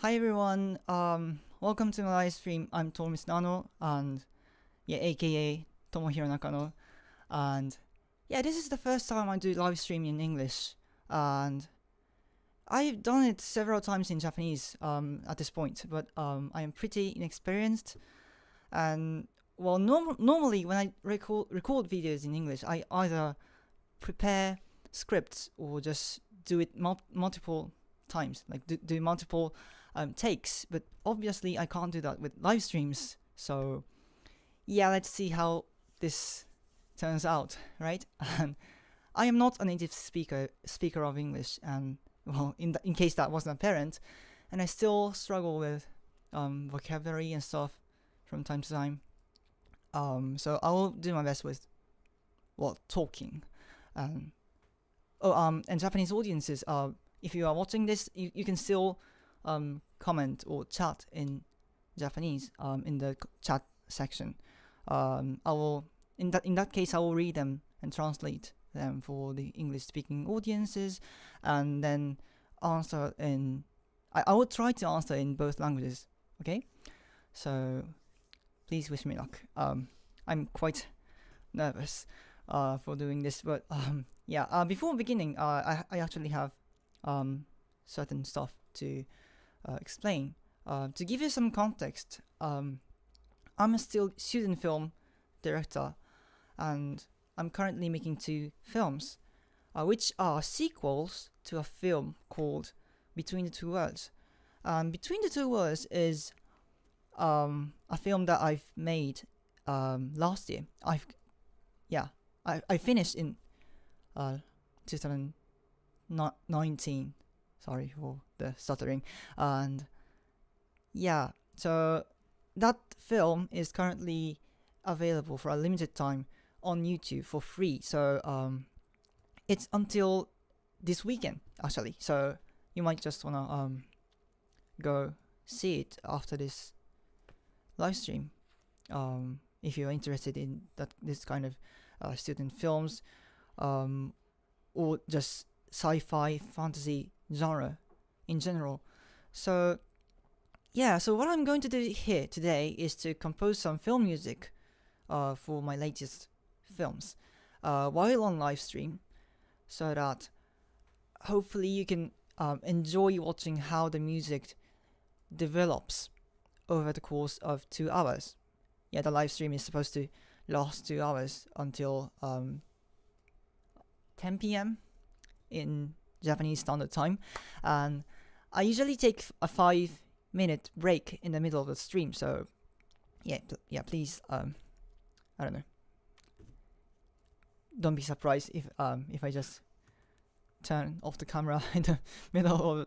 Hi everyone, welcome to my live stream. I'm Tomis Nano and aka Tomohiro Nakano. And this is the first time I do live stream in English, and I've done it several times in Japanese at this point, but I am pretty inexperienced. And well, normally when I record videos in English, I either prepare scripts or just do it multiple times, like do multiple takes. But obviously, I can't do that with live streams. So let's see how this turns out, right? And I am not a native speaker of English, and well, in case that wasn't apparent, and I still struggle with vocabulary and stuff from time to time. So I will do my best with talking. Um, and Japanese audiences, if you are watching this, you can still comment or chat in Japanese in the chat section. I will in that case I will read them and translate them for the English speaking audiences, and then answer in. I will try to answer in both languages. Okay, so please wish me luck. I'm quite nervous for doing this, but before beginning, I actually have certain stuff to explain. To give you some context, I'm a still student film director, and I'm currently making two films, which are sequels to a film called Between the Two Worlds. Between the Two Worlds is a film that I've made last year. I finished in 2019. Sorry for the stuttering. And so that film is currently available for a limited time on YouTube for free. So it's until this weekend actually. So you might just wanna go see it after this live stream. If you're interested in this kind of student films, or just sci-fi fantasy genre in general. So so what I'm going to do here today is to compose some film music for my latest films while on live stream, so that hopefully you can enjoy watching how the music develops over the course of 2 hours. The live stream is supposed to last 2 hours until 10 p.m. in Japanese Standard Time, and I usually take a 5-minute break in the middle of the stream. So please, I don't know, don't be surprised if I just turn off the camera in the middle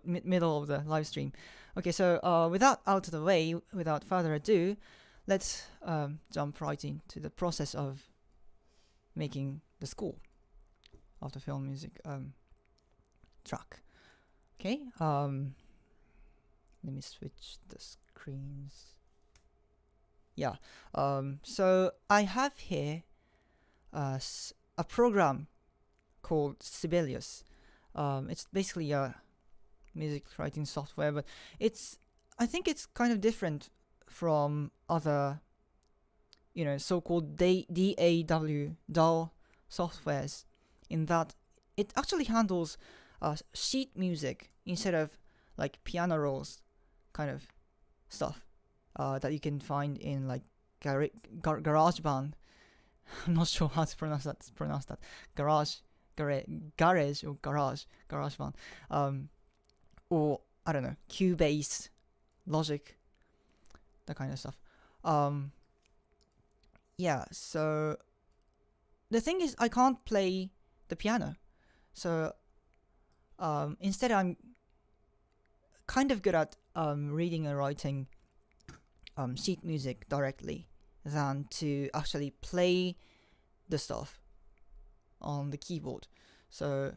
of the live stream. Okay, so without out of the way, without further ado, let's jump right into the process of making the score of the film music track. Okay, let me switch the screens. So I have here a program called Sibelius. It's basically a music writing software, but I think it's kind of different from other, so-called DAW softwares, in that it actually handles sheet music instead of like piano rolls kind of stuff that you can find in like GarageBand. I'm not sure how to pronounce that. Garage or GarageBand, or I don't know, Cubase, Logic, that kind of stuff. So the thing is, I can't play the piano, so instead I'm kind of good at reading and writing sheet music directly than to actually play the stuff on the keyboard. So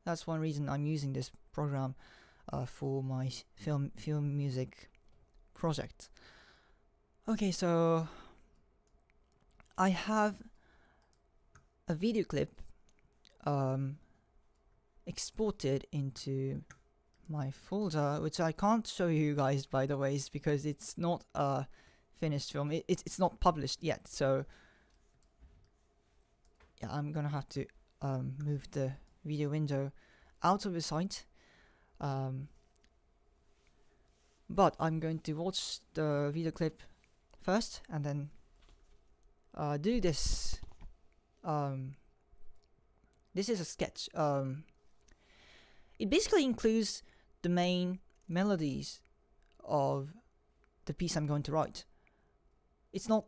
that's one reason I'm using this program for my film music project. Okay, so I have a video clip exported into my folder, which I can't show you guys, by the way, because it's not a finished film. It's not published yet, so yeah, I'm gonna have to move the video window out of the site. But I'm going to watch the video clip first and then do this. This is a sketch. It basically includes the main melodies of the piece I'm going to write. It's not,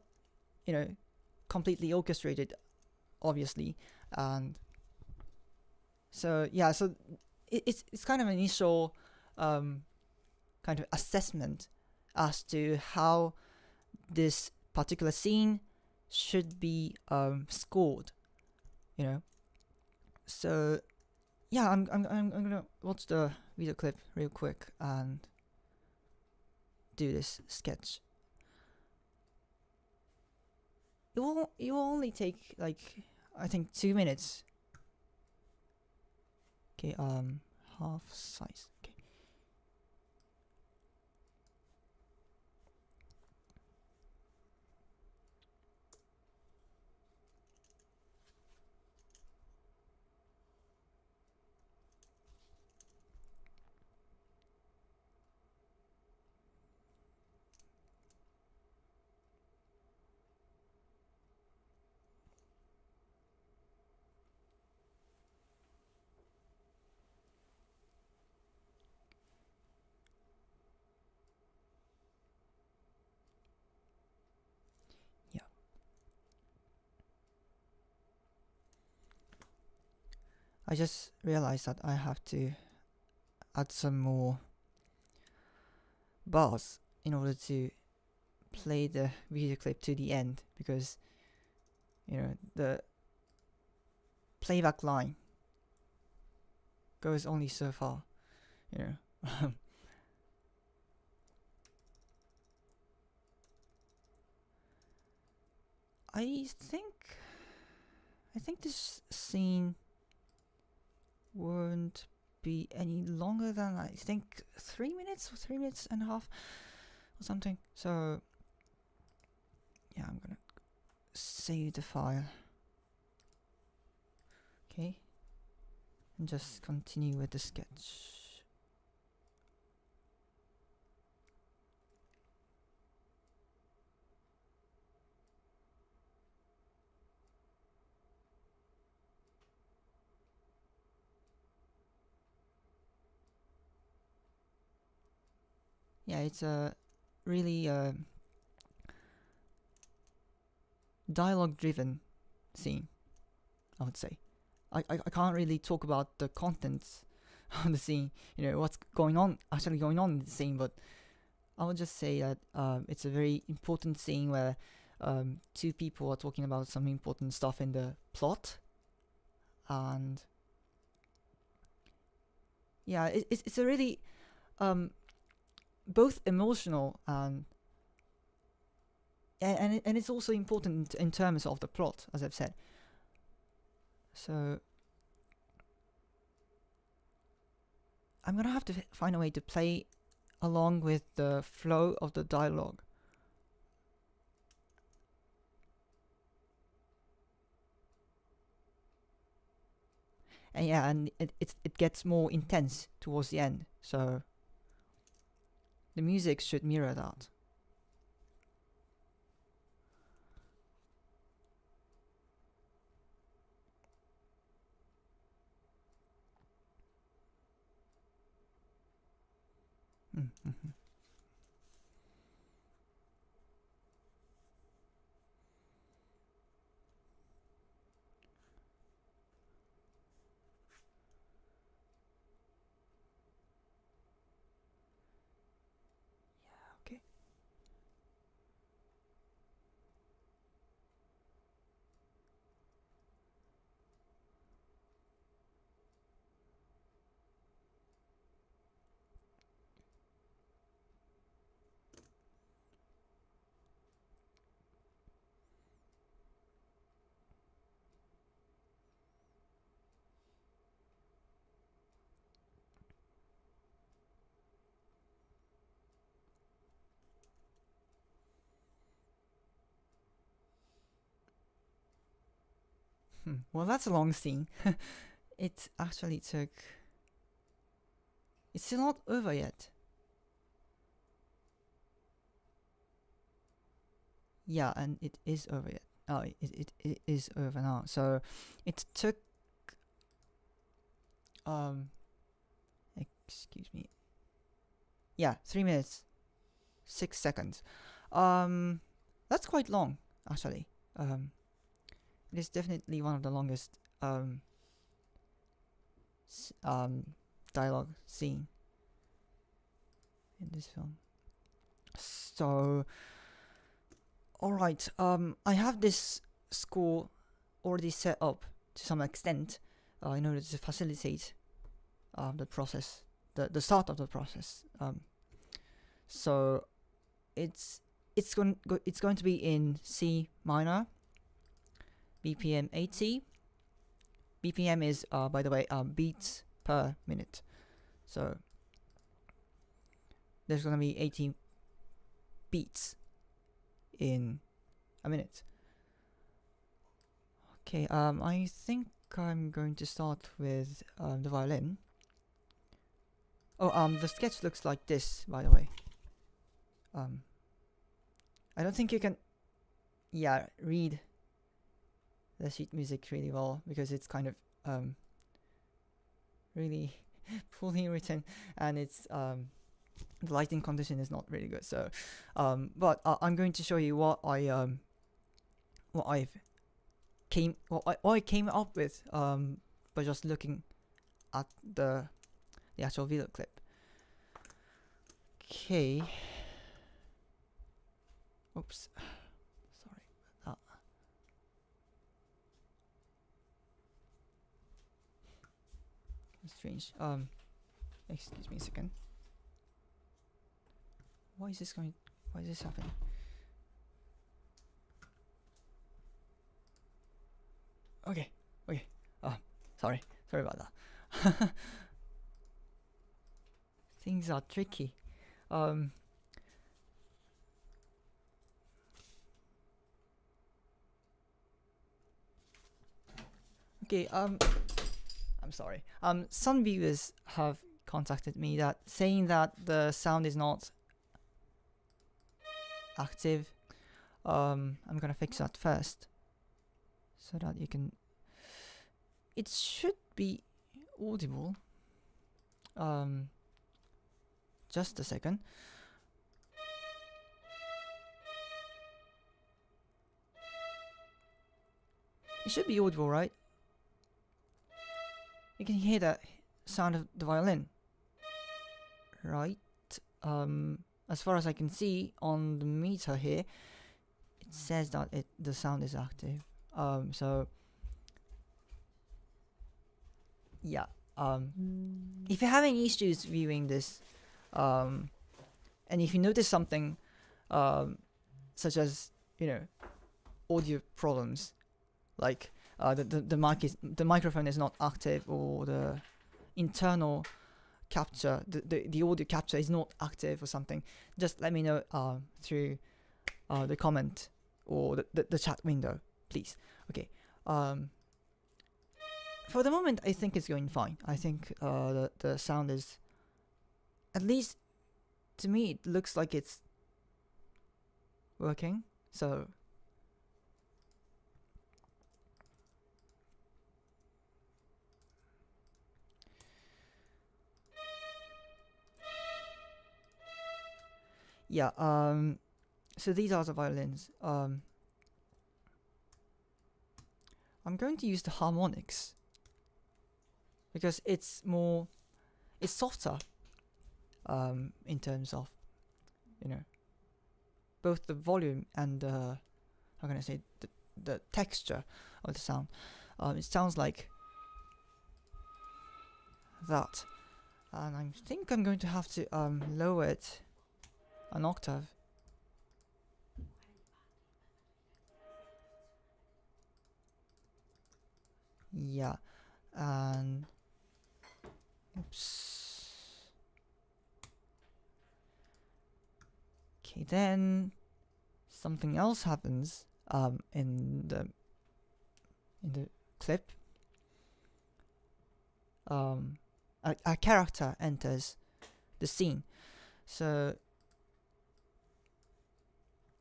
completely orchestrated, obviously, and so yeah. So it's kind of an initial kind of assessment as to how this particular scene should be scored. So yeah, I'm gonna watch the video clip real quick and do this sketch. It will only take like I think 2 minutes. Okay, half size. Okay. Yeah. I just realized that I have to add some more bars in order to play the video clip to the end, because the playback line goes only so far. I think this scene won't be any longer than I think 3 minutes or 3 minutes and a half or something. So yeah, I'm gonna save the file. Okay, and just continue with the sketch. Yeah, it's a really dialogue-driven scene, I would say. I can't really talk about the contents of the scene, what's actually going on in the scene, but I would just say that it's a very important scene where two people are talking about some important stuff in the plot, and yeah, it's a really both emotional and it's also important in terms of the plot, as I've said. So I'm gonna have to find a way to play along with the flow of the dialogue. And yeah, and it gets more intense towards the end, so the music should mirror that. Mm-hmm. Okay. Well, that's a long scene. It actually took... It's still not over yet. Yeah, and it is over yet. Oh, it is over now. So it took excuse me. Yeah, 3 minutes 6 seconds. That's quite long actually. It is definitely one of the longest dialogue scene in this film. So alright, I have this score already set up to some extent in order to facilitate the process, the start of the process. So it's going to be in C minor, BPM 80. BPM is by the way beats per minute. So there's going to be 80 beats in a minute. Okay, I think I'm going to start with the violin. Oh, the sketch looks like this, by the way. I don't think you can, read the sheet music really well because it's kind of really poorly written, and it's the lighting condition is not really good. So, but I'm going to show you what I came up with by just looking at the actual video clip. Okay. Oops. Sorry about that. Strange. Excuse me a second. Why is this happening? Okay. Sorry about that. Things are tricky. Okay, I'm sorry. Some viewers have contacted me saying that the sound is not active. I'm gonna fix that first so that you can... It should be audible. Just a second. It should be audible, right? You can hear the sound of the violin, right? As far as I can see on the meter here, it says that the sound is active. So yeah. If you're having issues viewing this, and if you notice something, such as audio problems, like the microphone is not active, or the internal capture, the audio capture is not active or something, just let me know through the comment or the chat window, please. Okay. For the moment, I think it's going fine. I think the sound is, at least to me, it looks like it's working. So yeah, so these are the violins. I'm going to use the harmonics because it's softer in terms of both the volume and how can I say, the texture of the sound. It sounds like that, and I think I'm going to have to lower it an octave. Yeah, and oops. Okay, then something else happens in the clip, a character enters the scene. So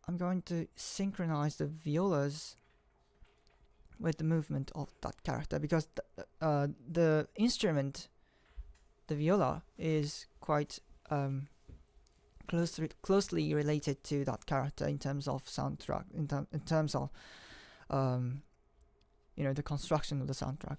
I'm going to synchronize the violas with the movement of that character, because the instrument, the viola, is quite closely related to that character in terms of soundtrack, in terms of the construction of the soundtrack.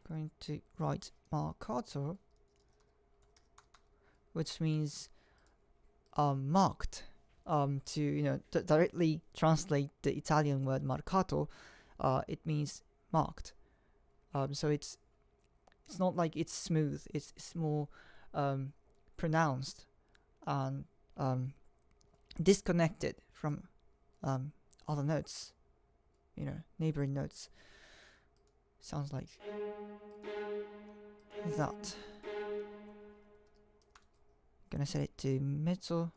Going to write marcato, which means marked. To directly translate the Italian word marcato, it means marked. So it's not like it's smooth. It's more pronounced and disconnected from other notes. Neighboring notes. Sounds like that. Gonna set it to mezzo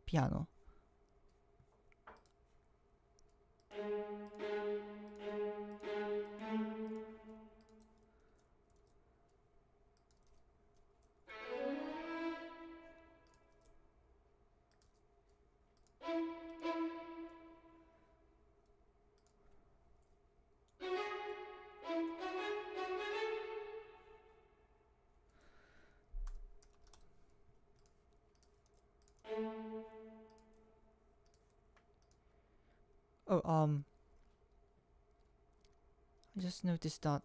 piano. Oh, I just noticed that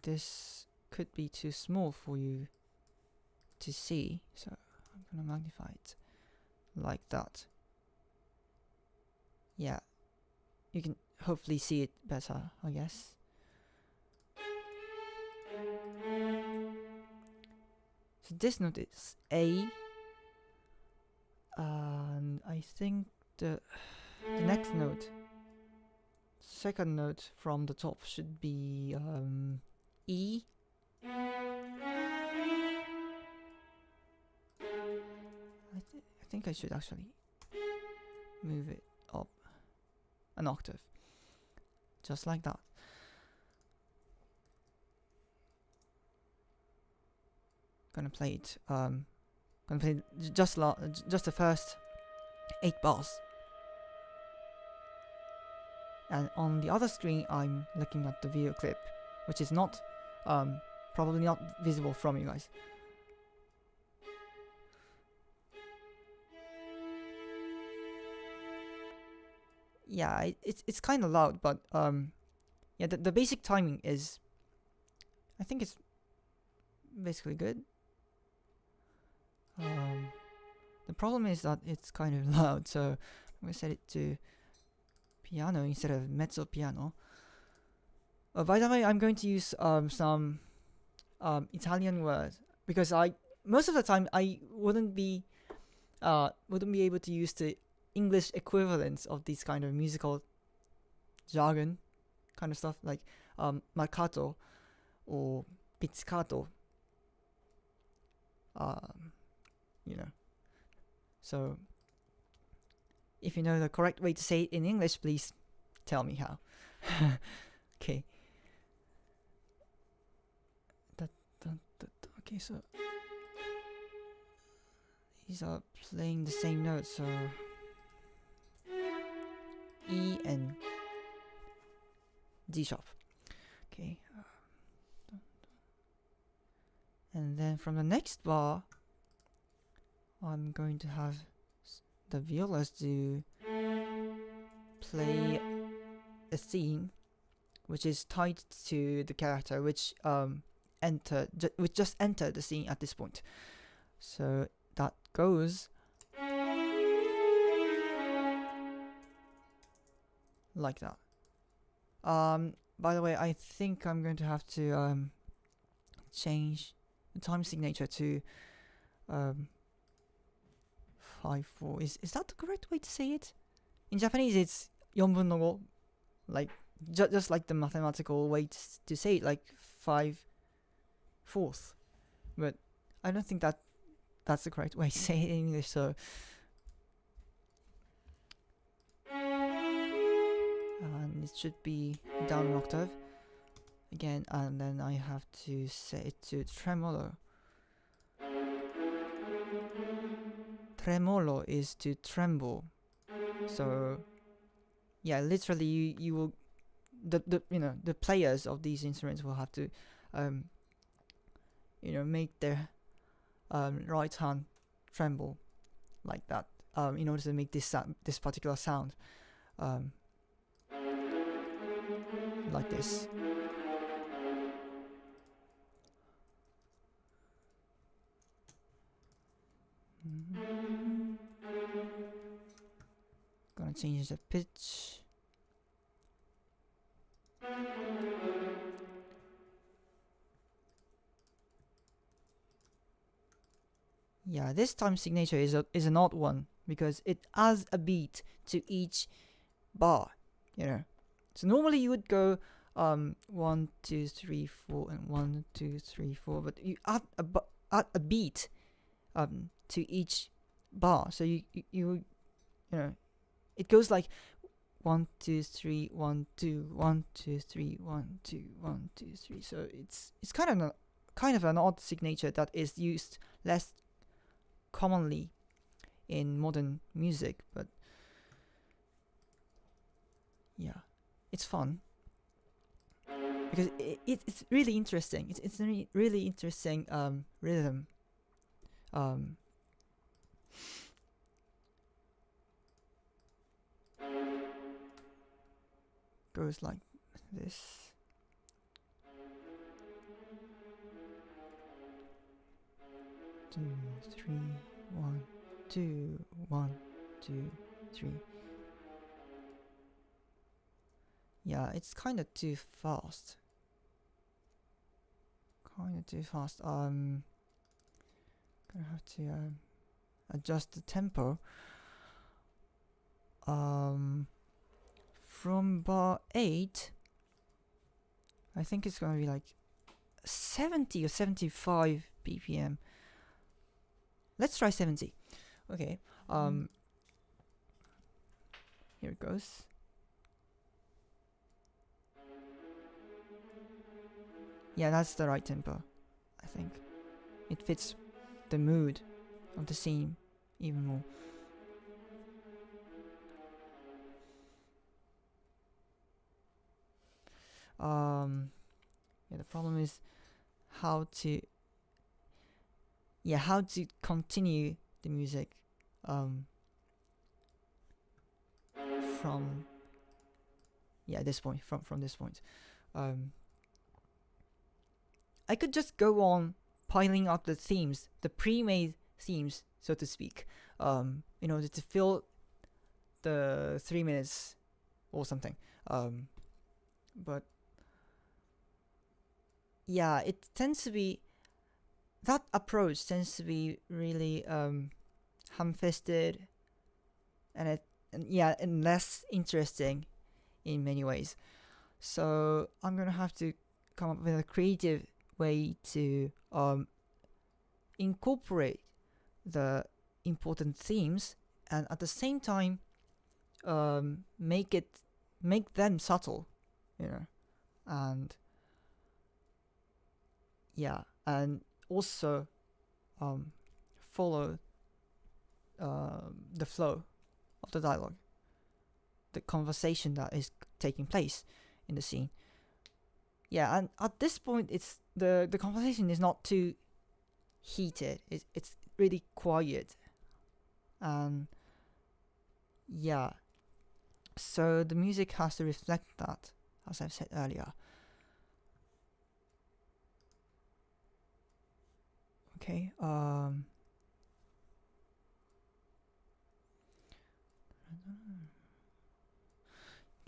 this could be too small for you to see, so I'm gonna magnify it like that. Yeah, you can hopefully see it better, I guess. So this note is A, and I think the next note, second note from the top, should be E. I think I should actually move it up an octave, just like that. Gonna play it. Gonna play just the first 8 bars. And on the other screen, I'm looking at the video clip, which is not, probably not visible from you guys. Yeah, it's kind of loud, but yeah, the basic timing is, I think it's basically good. The problem is that it's kind of loud, so I'm gonna set it to piano instead of mezzo piano. By the way, I'm going to use some Italian words, because most of the time I wouldn't be able to use the English equivalents of these kind of musical jargon kind of stuff, like marcato or pizzicato. So if you know the correct way to say it in English, please tell me how. Okay. Okay, so these are playing the same notes, so E and D sharp. Okay. And then from the next bar, I'm going to have the violas to play a theme which is tied to the character which just entered the scene at this point. So that goes like that. By the way, I think I'm going to have to change the time signature to 5/4. Is that the correct way to say it? In Japanese, it's 4分の5, like just like the mathematical way to say it, like 5/4. But I don't think that's the correct way to say it in English. So and it should be down an octave again, and then I have to set it to tremolo. Tremolo is to tremble. So yeah, literally you will the players of these instruments will have to make their right hand tremble like that in order to make this particular sound like this. Gonna change the pitch. Yeah, this time signature is an odd one because it adds a beat to each bar, So normally you would go 1, 2, 3, 4, and 1, 2, 3, 4, but you add a beat to each bar. So you it goes like 1, 2, 3, 1, 2, 1, 2, 3, 1, 2, 1, 2, 3. So it's kind of an odd signature that is used less commonly in modern music, but yeah, it's fun because it's really interesting. It's a really interesting rhythm. Goes like this. 2, 3, 1, 2, 1, 2, 3. Yeah, it's kind of too fast. Gonna have to adjust the tempo. From bar 8, I think it's gonna be like 70 or 75 BPM. Let's try 70. Okay. Here it goes. Yeah, that's the right tempo, I think. It fits the mood of the scene even more. Yeah, the problem is how to continue the music from this point, from this point. I could just go on piling up the themes, the pre-made themes, so to speak, in order to fill the 3 minutes or something. But yeah, it tends to be, that approach tends to be really ham-fisted and less interesting in many ways. So I'm gonna have to come up with a creative way to incorporate the important themes and at the same time make them subtle, and and also follow the flow of the dialogue, the conversation that is taking place in the scene. Yeah, and at this point, it's the conversation is not too heated. It's really quiet, and so the music has to reflect that, as I've said earlier. Okay.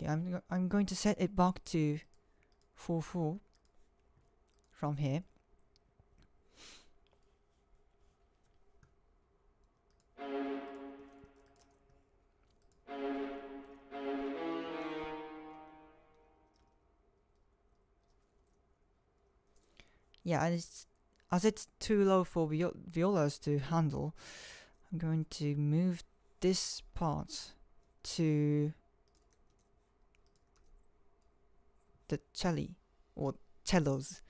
Okay, I'm going to set it back to 4/4 from here. Yeah, and as it's too low for violas to handle, I'm going to move this part to the celli or cellos.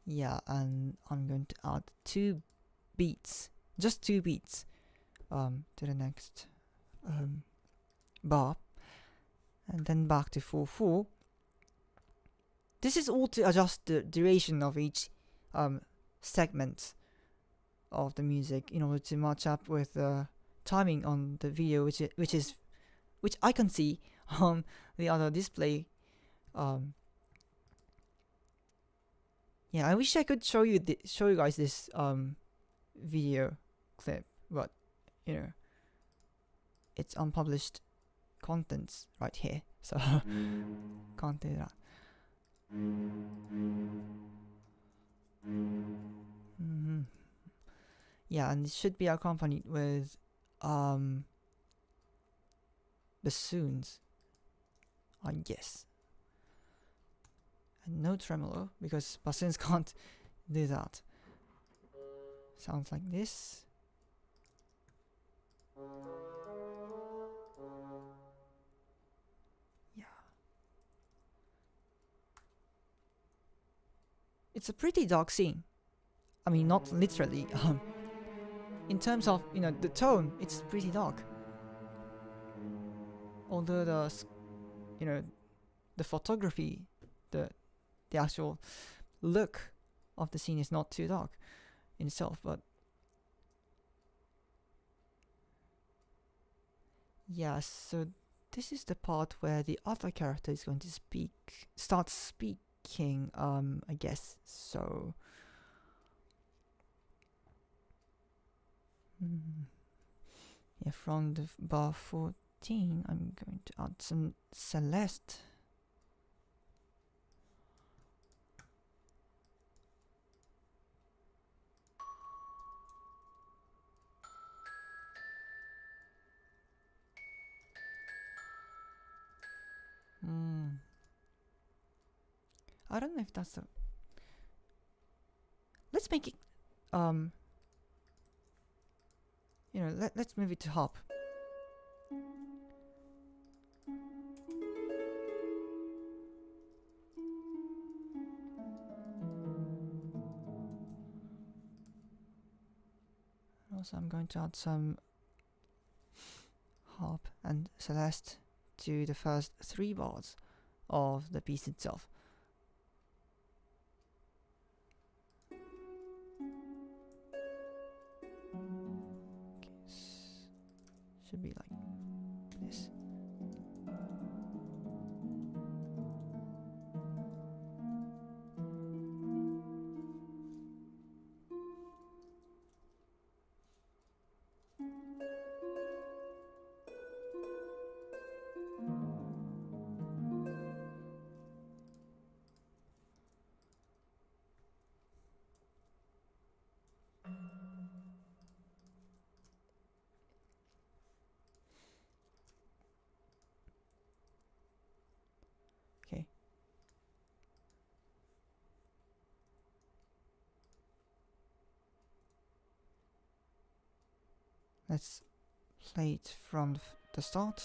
Yeah, and I'm going to add 2 beats, just 2 beats, to the next bar, and then back to 4/4. This is all to adjust the duration of each segment of the music in order to match up with the timing on the video, which I can see on the other display. Yeah, I wish I could show you guys this video clip, but you know, it's unpublished contents right here, so can't do that. Yeah, and it should be accompanied with bassoons, I guess, and no tremolo because bassoons can't do that. Sounds like this. Yeah, it's a pretty dark scene. I mean, not literally. In terms of the tone, it's pretty dark. Although the photography, the actual look of the scene is not too dark in itself, but yeah. So this is the part where the other character is going to start speaking. I guess so. Yeah, from the bar 14, I'm going to add some Celeste. I don't know if that's a. Let's make it. Let's move it to harp. Also, I'm going to add some harp and Celeste to the first 3 bars of the piece itself. Okay, should be like this. Okay. Let's play it from the start.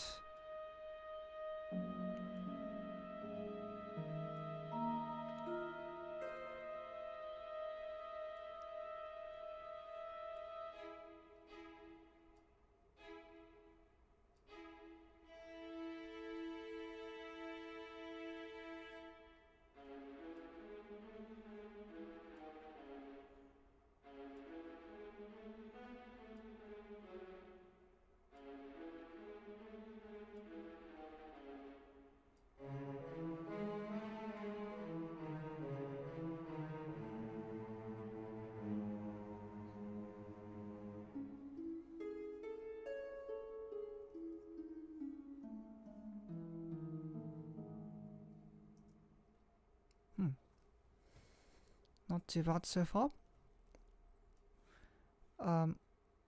not too bad so far.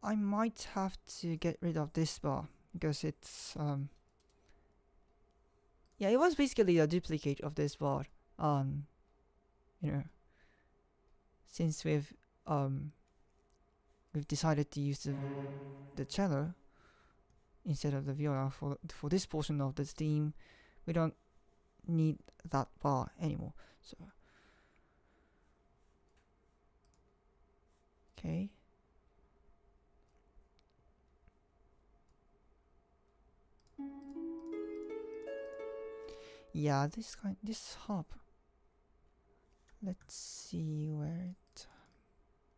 I might have to get rid of this bar because it's yeah, it was basically a duplicate of this bar. You know, since we've decided to use the cello instead of the viola for this portion of this theme, we don't need that bar anymore. So okay. Yeah, this harp. Let's see where it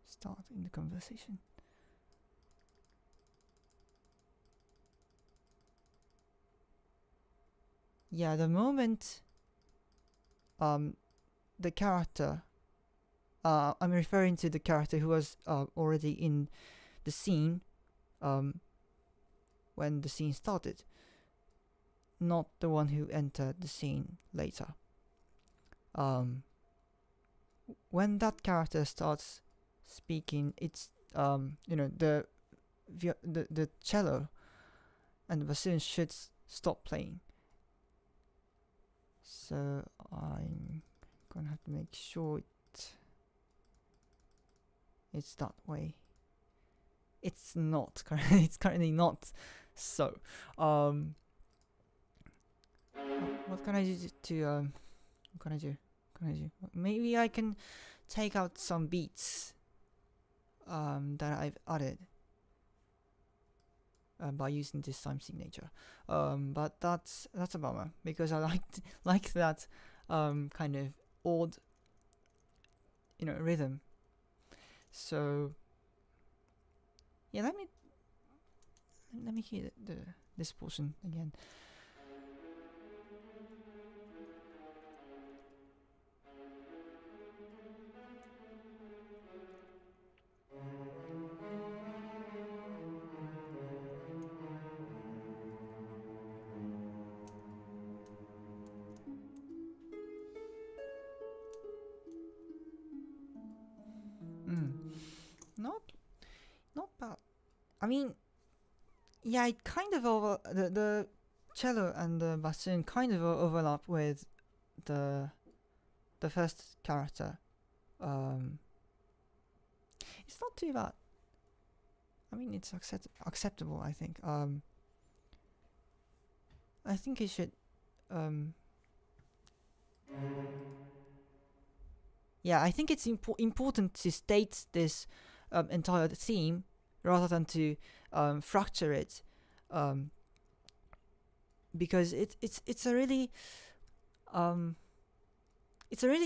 starts in the conversation. Yeah, the moment the character, I'm referring to the character who was already in the scene when the scene started, not the one who entered the scene later. When that character starts speaking, it's the cello and the bassoon should stop playing. So I'm gonna have to make sure it's that way. It's not currently. It's currently not. So, what can I do to what can I do? Maybe I can take out some beats that I've added by using this time signature. But that's a bummer because I like that kind of odd rhythm. So yeah, let me hear this portion again. Not bad. I mean, yeah, it kind of the cello and the bassoon kind of overlap with the first character. It's not too bad. I mean, it's acceptable. I think. I think it should. Yeah, I think it's important to state this entire theme rather than to fracture it, because it's a really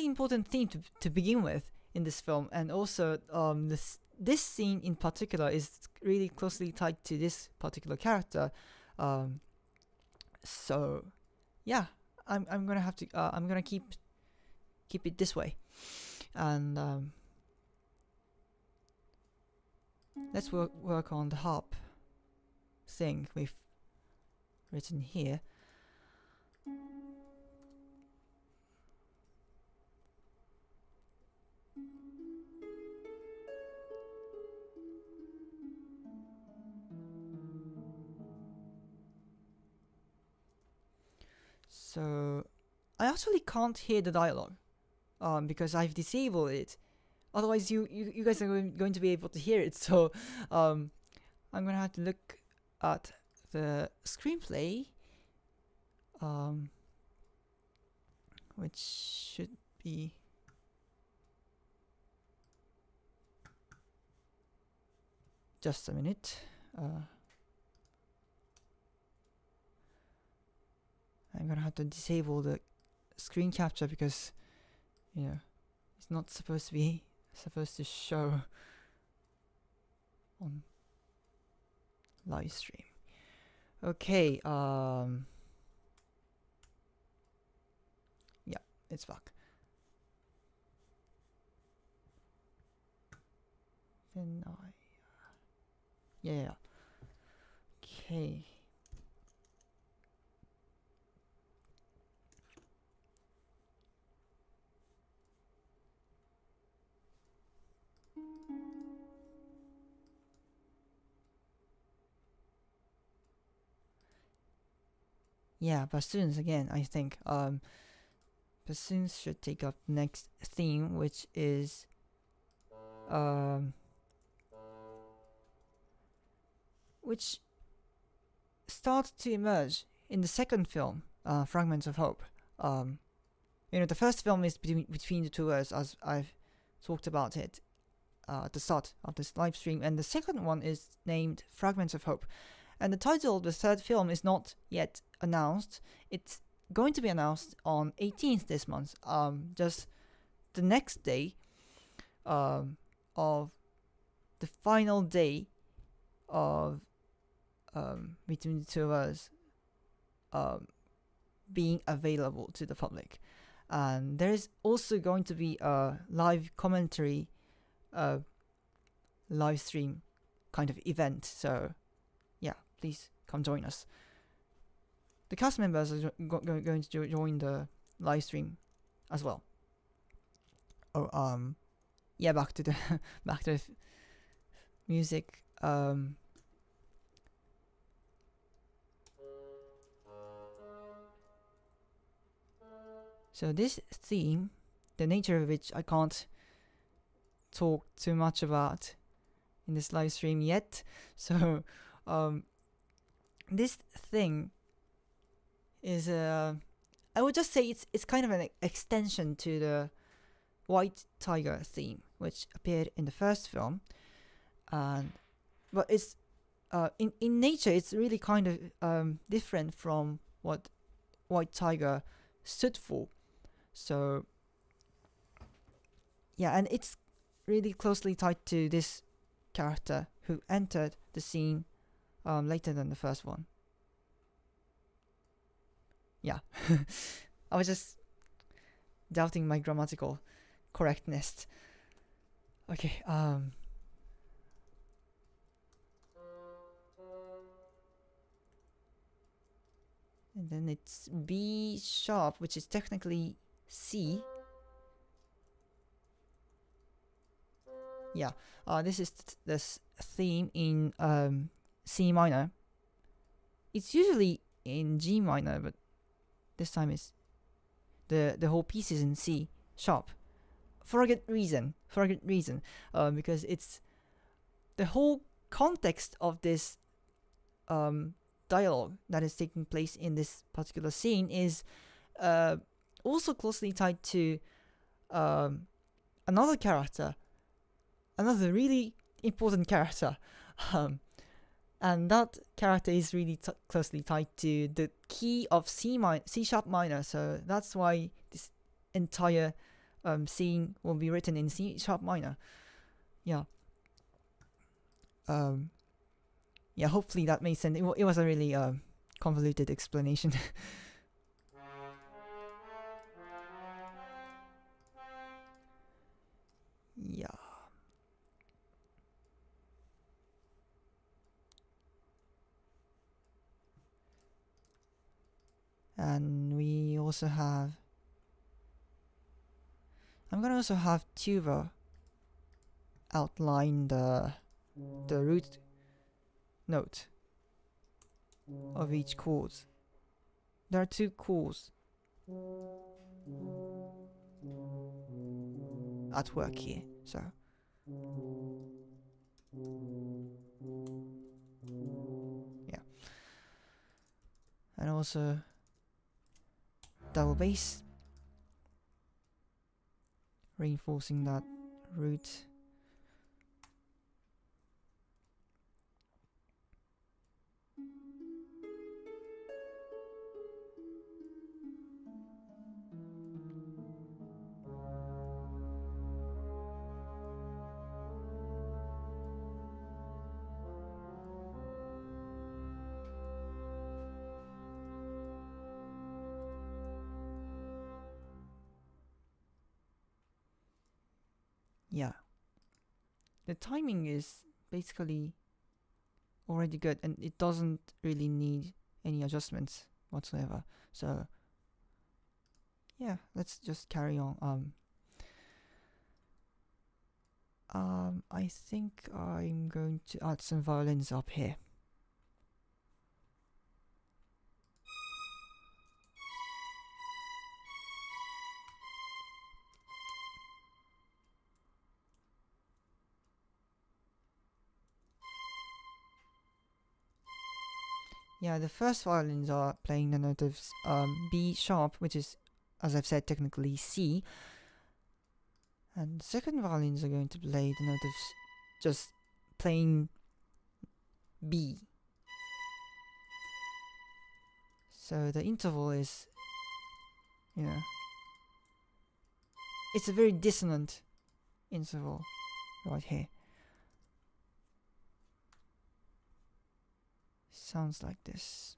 important theme to begin with in this film, and also this scene in particular is really closely tied to this particular character. So yeah, I'm gonna have to I'm gonna keep it this way, and let's work on the harp thing we've written here. So I actually can't hear the dialogue because I've disabled it. Otherwise, you guys are going to be able to hear it. So I'm gonna have to look at the screenplay, which should be just a minute. I'm gonna have to disable the screen capture because it's not supposed to show on live stream. Okay, yeah, it's back. Then yeah. Okay. yeah, bassoons again. I think bassoons should take up next theme, which is um, which started to emerge in the second film, Fragments of Hope. Um, the first film is between the two worlds, as I've talked about it at the start of this live stream, and the second one is named Fragments of Hope. And the title of the third film is not yet announced. It's going to be announced on 18th this month, just the next day of the final day of Between the Two of Us being available to the public. And there is also going to be a live commentary, live stream kind of event. So, yeah, please come join us. The cast members are going to join the live stream as well. Oh, yeah, back to the music. So this theme, the nature of which I can't talk too much about in this live stream yet. So this thing is I would just say it's kind of an extension to the White Tiger theme, which appeared in the first film, but it's in nature it's really kind of different from what White Tiger stood for. So yeah, and it's really closely tied to this character who entered the scene later than the first one. Yeah, I was just doubting my grammatical correctness. Okay, and then it's B sharp, which is technically C. Yeah, this is this theme in C minor. It's usually in G minor, but this time it's the whole piece is in C sharp for a good reason. Because it's the whole context of this dialogue that is taking place in this particular scene is also closely tied to another character, another really important character, and that character is really closely tied to the key of C sharp minor. So that's why this entire scene will be written in C sharp minor. Yeah. Yeah, hopefully that made sense. It was a really convoluted explanation. Yeah. And we also have... I'm gonna also have tuba outline the root note of each chord. There are two chords at work here, so yeah. And also double bass, reinforcing that root. Yeah, the timing is basically already good, and it doesn't really need any adjustments whatsoever. So yeah, let's just carry on. I think I'm going to add some violins up here. Yeah, the first violins are playing the note of B sharp, which is, as I've said, technically C. And the second violins are going to play the note of just plain B. So the interval is, you know, it's a very dissonant interval right here. Sounds like this.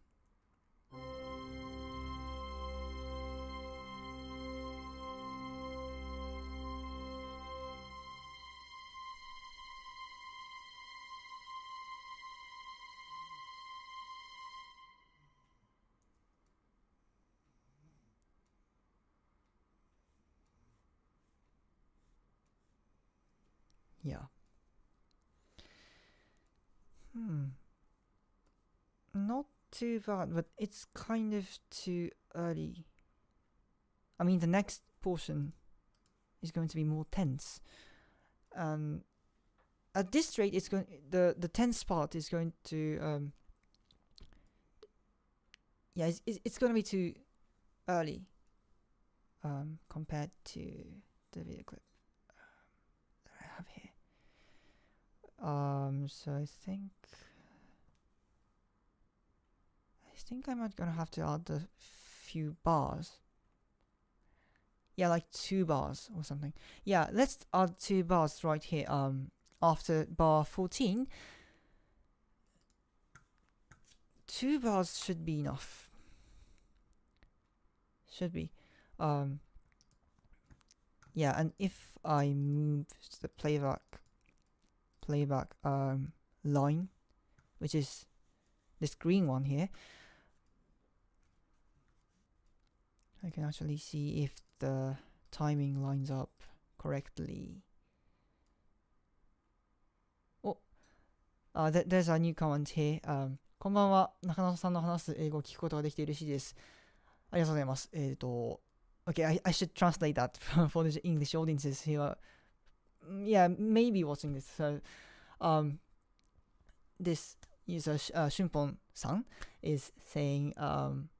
Yeah. Not too bad, but it's kind of too early. I mean, the next portion is going to be more tense. At this rate, it's going the tense part is going to yeah, it's going to be too early compared to the video clip that I have here. So I think I'm not gonna have to add a few bars. Yeah, like 2 bars or something. Yeah, let's add 2 bars right here. After bar 14, 2 bars should be enough. Should be. Yeah, and if I move the playback line, which is this green one here, I can actually see if the timing lines up correctly. Oh, there's a new comment here. こんばんは。中野さんの話す英語を聞くことができて嬉しいです。ありがとうございます。Okay, I should translate that for the English audiences who are, yeah, maybe watching this. So, this user, Shunpon-san, is saying,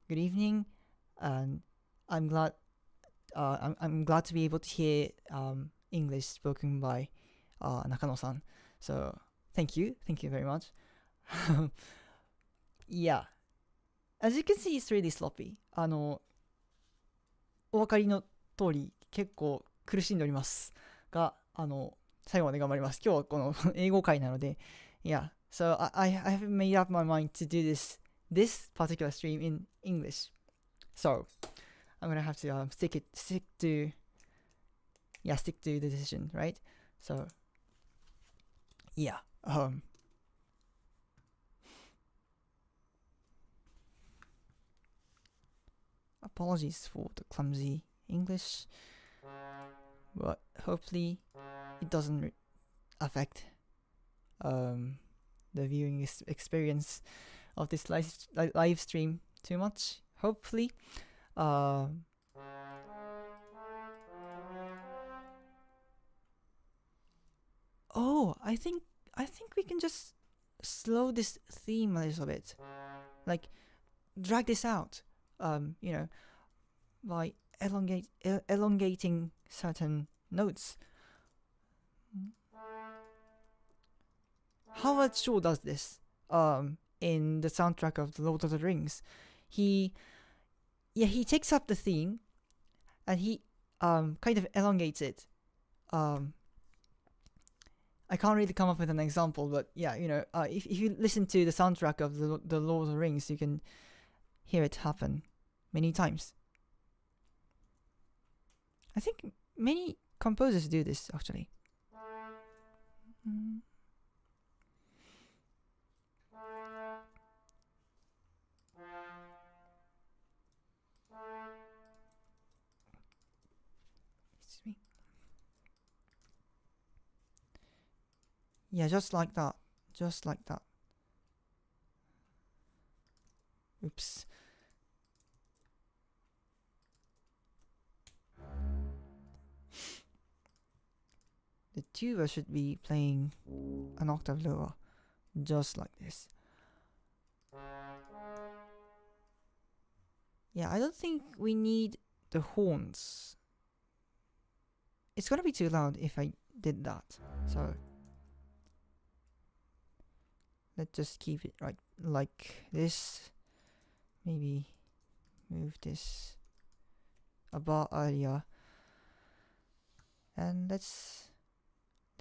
good evening, and I'm glad to be able to hear English spoken by Nakano-san. So, thank you very much. Yeah, as you can see, it's really sloppy. お分かりの通り結構苦しんでおりますが、最後まで頑張ります。今日はこの英語会なので、yeah. So I have made up my mind to do this particular stream in English. So I'm gonna have to stick to the decision, right? So yeah. Apologies for the clumsy English, but hopefully it doesn't affect the viewing experience of this live stream too much. Hopefully. Oh, I think we can just slow this theme a little bit, like drag this out. By elongating certain notes. Howard Shore does this in the soundtrack of The Lord of the Rings. He takes up the theme and he kind of elongates it. I can't really come up with an example, but yeah, if you listen to the soundtrack of the Lord of the Rings, you can hear it happen many times. I think many composers do this actually. Excuse me. Yeah, just like that. Oops. The tuba should be playing an octave lower, just like this. Yeah, I don't think we need the horns. It's gonna be too loud if I did that. So let's just keep it right like this. Maybe move this a bar earlier. And let's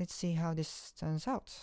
see how this turns out.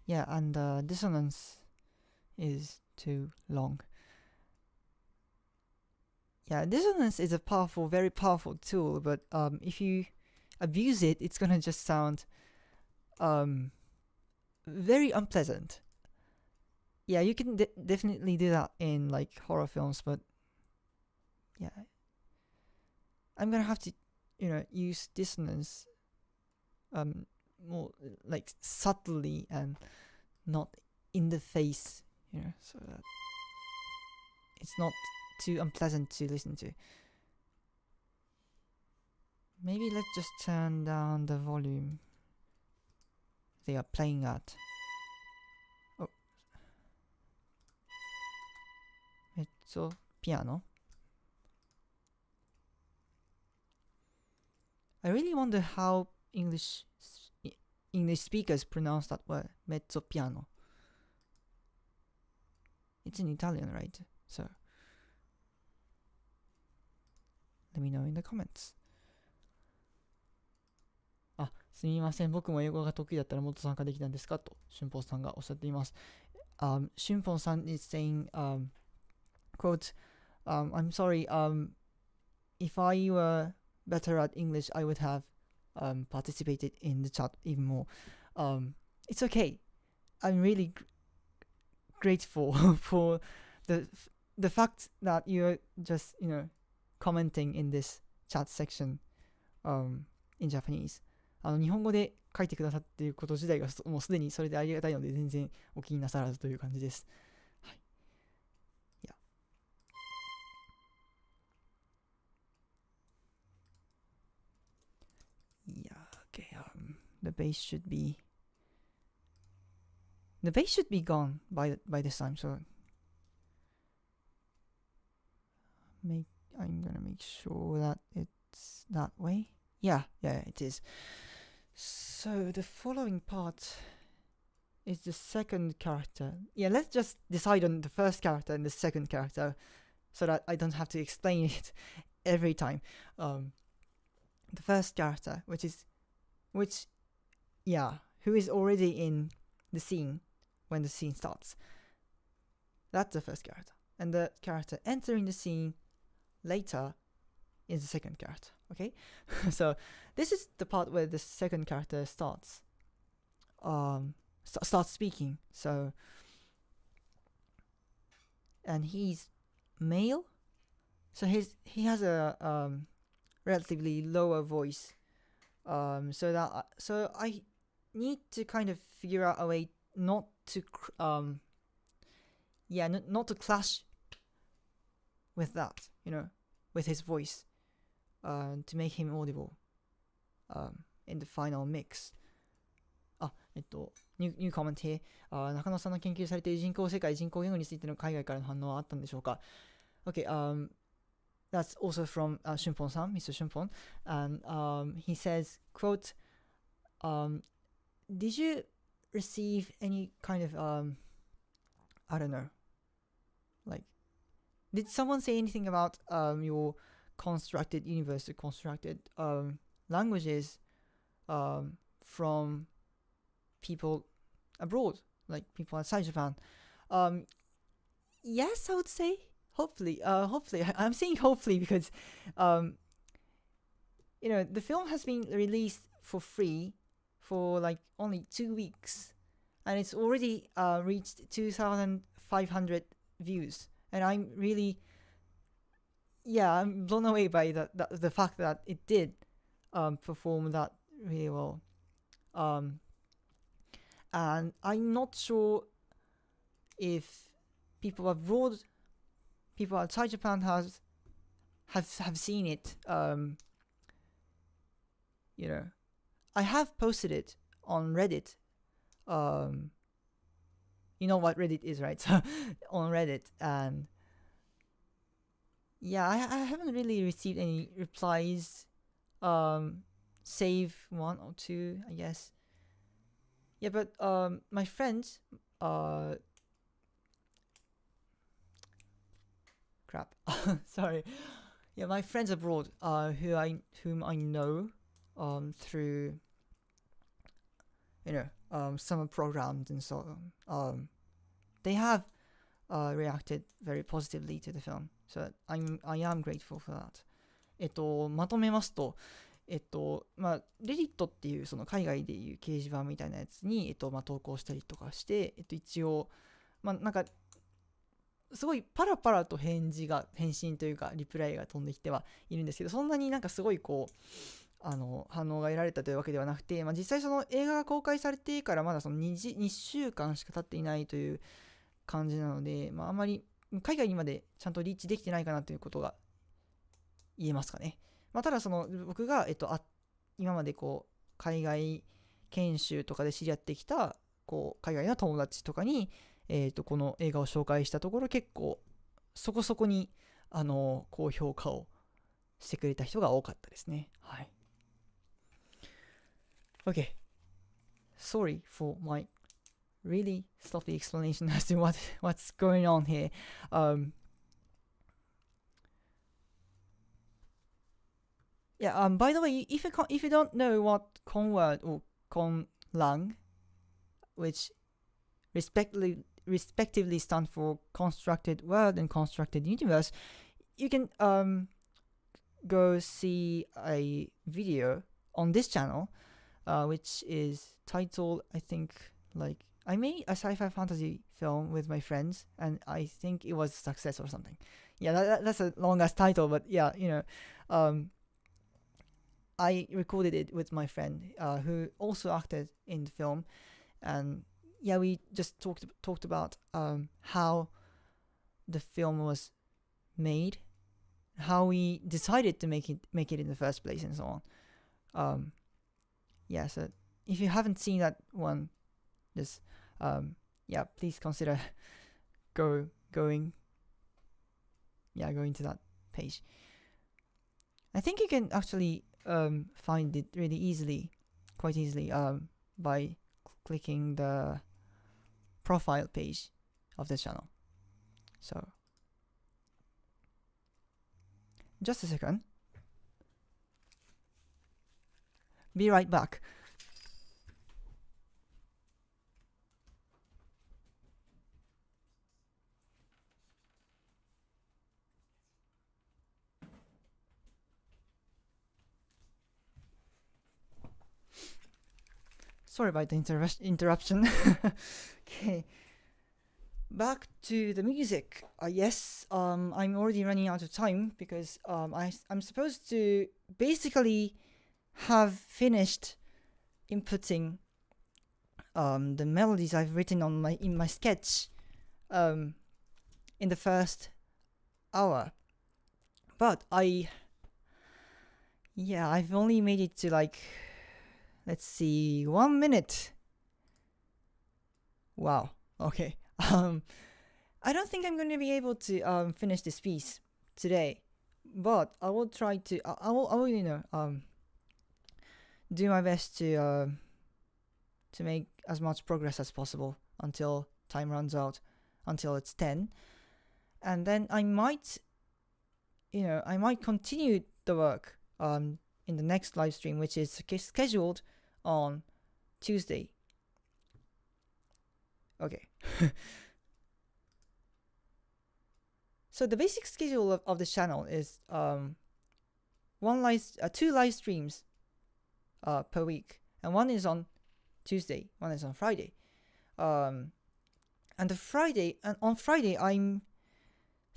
Yeah, and the dissonance is too long. Yeah, dissonance is a powerful, very powerful tool, but if you abuse it, it's gonna just sound very unpleasant. Yeah, you can definitely do that in like horror films, but yeah, I'm gonna have to, use dissonance more like subtly and not in the face, so that it's not too unpleasant to listen to. Maybe let's just turn down the volume they are playing at. Oh. Mezzo piano. I really wonder how English speakers pronounce that word, mezzo piano. It's in Italian, right? So let me know in the comments. あ、すみません。僕も英語が得意だったらもっと参加できたんですかと、春ぽんさんがおっしゃっています。春ぽんさん is saying, quote, I'm sorry, if I were better at English, I would have participated in the chat even more. It's okay. I'm really grateful for the fact that you're just, commenting in this chat section in Japanese. 日本語で書いてくださっていること自体がもうすでにそれでありがたいので全然お気になさらずという感じです。はい。Okay. The bass should be gone by this time. So I'm gonna make sure that it's that way. Yeah, it is. So the following part is the second character. Yeah, let's just decide on the first character and the second character so that I don't have to explain it every time. The first character, who is already in the scene when the scene starts. That's the first character. And the character entering the scene later is the second character, okay? So this is the part where the second character starts speaking. So, and he's male, so he has a relatively lower voice. So I need to kind of figure out a way not to not to clash with that, with his voice, to make him audible in the final mix. New comment here. 中野さんの研究されている人工世界、人工言語についての海外からの反応はあったんでしょうか? Okay, that's also from Shunpon-san, Mr. Shunpon. And he says, quote, did you receive any kind of, I don't know, like, did someone say anything about your constructed universe, constructed languages from people abroad, like people outside Japan? Yes, I would say. Hopefully. I'm saying hopefully because, the film has been released for free for like only 2 weeks. and it's already reached 2,500 views, and I'm really, yeah, I'm blown away by the fact that it did perform that really well. And I'm not sure if people abroad, people outside Japan have seen it. You know, I have posted it on Reddit. You know what Reddit is, right? So on Reddit, and yeah, I haven't really received any replies. Save one or two, I guess. Yeah, but my friends, crap, sorry. Yeah, my friends abroad, whom I know, through summer programs and so on. They have reacted very positively to the film, so I am grateful for that. まとめますと、レディットっていうその海外でいう掲示板みたいなやつに、投稿したりとかして、一応、なんか、すごいパラパラと返信というか、リプライが飛んできてはいるんですけど、そんなになんかすごいこう、反応が得られたというわけではなくて、実際その映画が公開されてからまだその 2週間しか経っていないという感じなので、あんまり海外にまでちゃんとリーチできてないかなということが言えますかね。ただその僕が、今までこう海外研修とかで知り合ってきたこう海外の友達とかに、この映画を紹介したところ、結構そこそこに高評価をしてくれた人が多かったですね。はい。Okay. Sorry for my really sloppy explanation as to what's going on here. Yeah. By the way, if you don't know what Conword or Conlang, which respectively stand for constructed world and constructed universe, you can go see a video on this channel, which is titled, I think, like, I made a sci-fi fantasy film with my friends, and I think it was a success or something. Yeah, that's a long-ass title, but yeah, I recorded it with my friend, who also acted in the film, and yeah, we just talked about how the film was made, how we decided to make it in the first place, and so on. Yeah, so if you haven't seen that one, just please consider going to that page. I think you can actually find it really quite easily, by clicking the profile page of this channel. So just a second. Be right back. Sorry about the interruption. Okay. Back to the music. Yes, I'm already running out of time because I'm supposed to basically have finished inputting the melodies I've written in my sketch in the first hour. But I've only made it to, like, let's see, 1 minute. Wow. Okay. I don't think I'm going to be able to finish this piece today, but I will try to. I will do my best to make as much progress as possible until time runs out, until it's 10, and then I might continue the work in the next live stream, which is scheduled on Tuesday. Okay. So the basic schedule of this channel is 2 live streams per week, and one is on Tuesday, one is on Friday. Um, and on Friday, I'm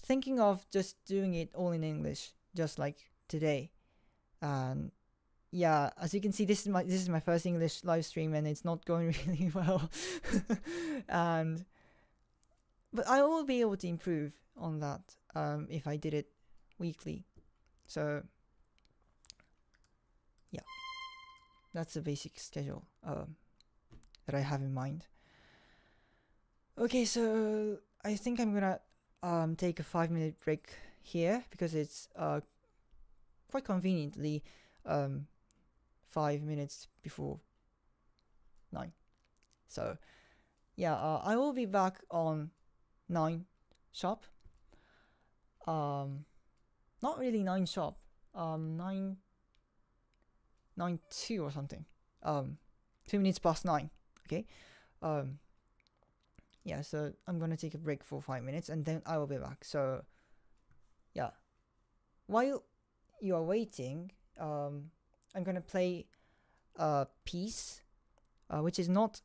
thinking of just doing it all in English, just like today. And yeah, as you can see, this is my first English live stream, and it's not going really well. and but I will be able to improve on that if I did it weekly. So yeah, that's the basic schedule that I have in mind. Okay, so I think I'm gonna take a 5-minute break here because it's quite conveniently 5 minutes before 9. So yeah, I will be back on 9 sharp. Not really 9 sharp. 9:02 or something. 2 minutes past 9. Okay. Yeah. So I'm gonna take a break for 5 minutes and then I will be back. So yeah. While you are waiting, I'm gonna play a piece, which is not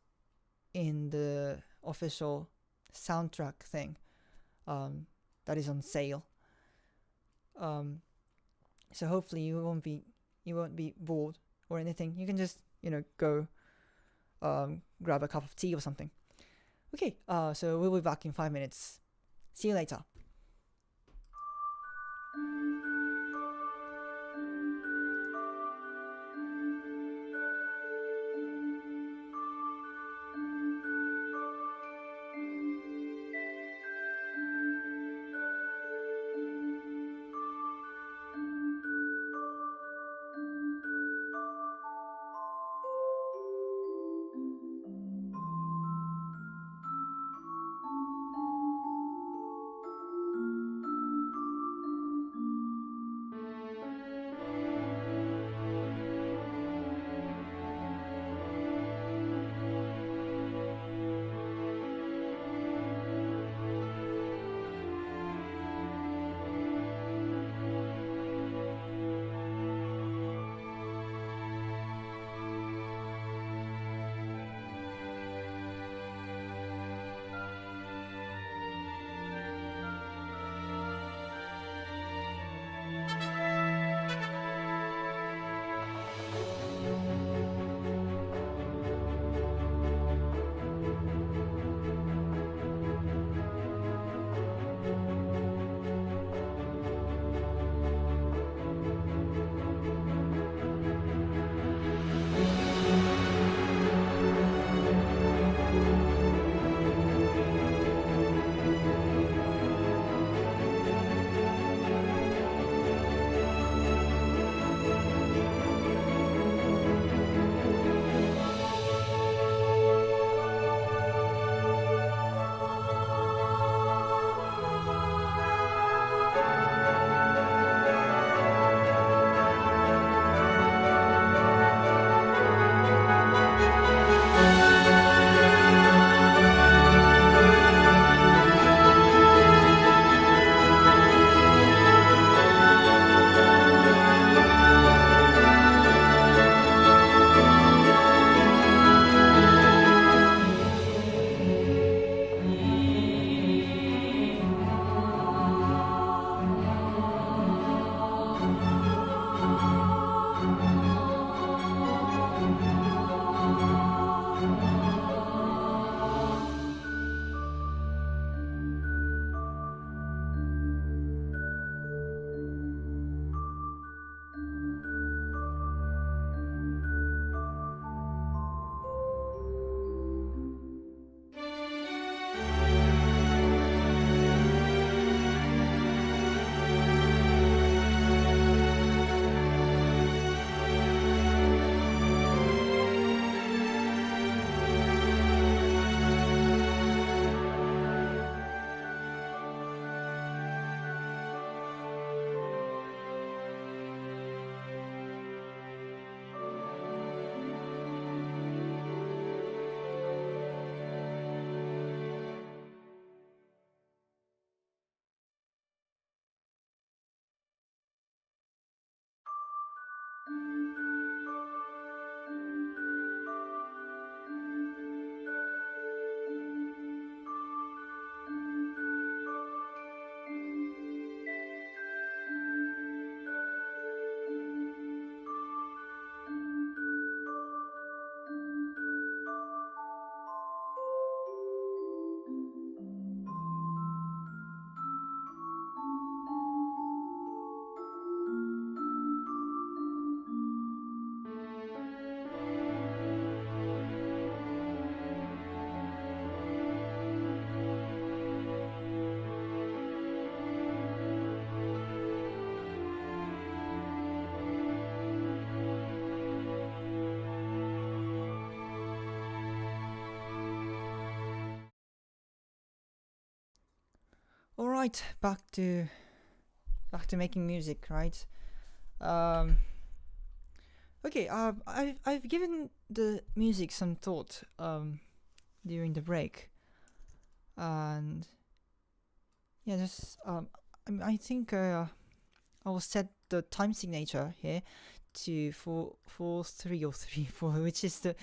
in the official soundtrack thing, that is on sale. So hopefully you won't be bored or anything. You can just go grab a cup of tea or something. Okay. So we'll be back in 5 minutes. See you later. right, back to making music, right? Okay, I've given the music some thought during the break, and yeah, just I think I will set the time signature here to 4 4 3 or 3 4, which is the,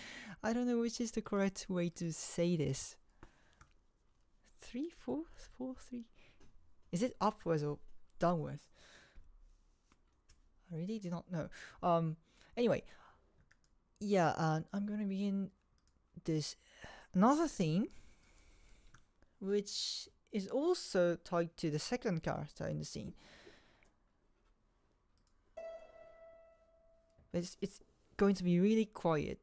I don't know which is the correct way to say this. 3 4 4 3. Is it upwards or downwards? I really do not know. Anyway, yeah, and I'm gonna begin this another theme, which is also tied to the second character in the scene. It's going to be really quiet.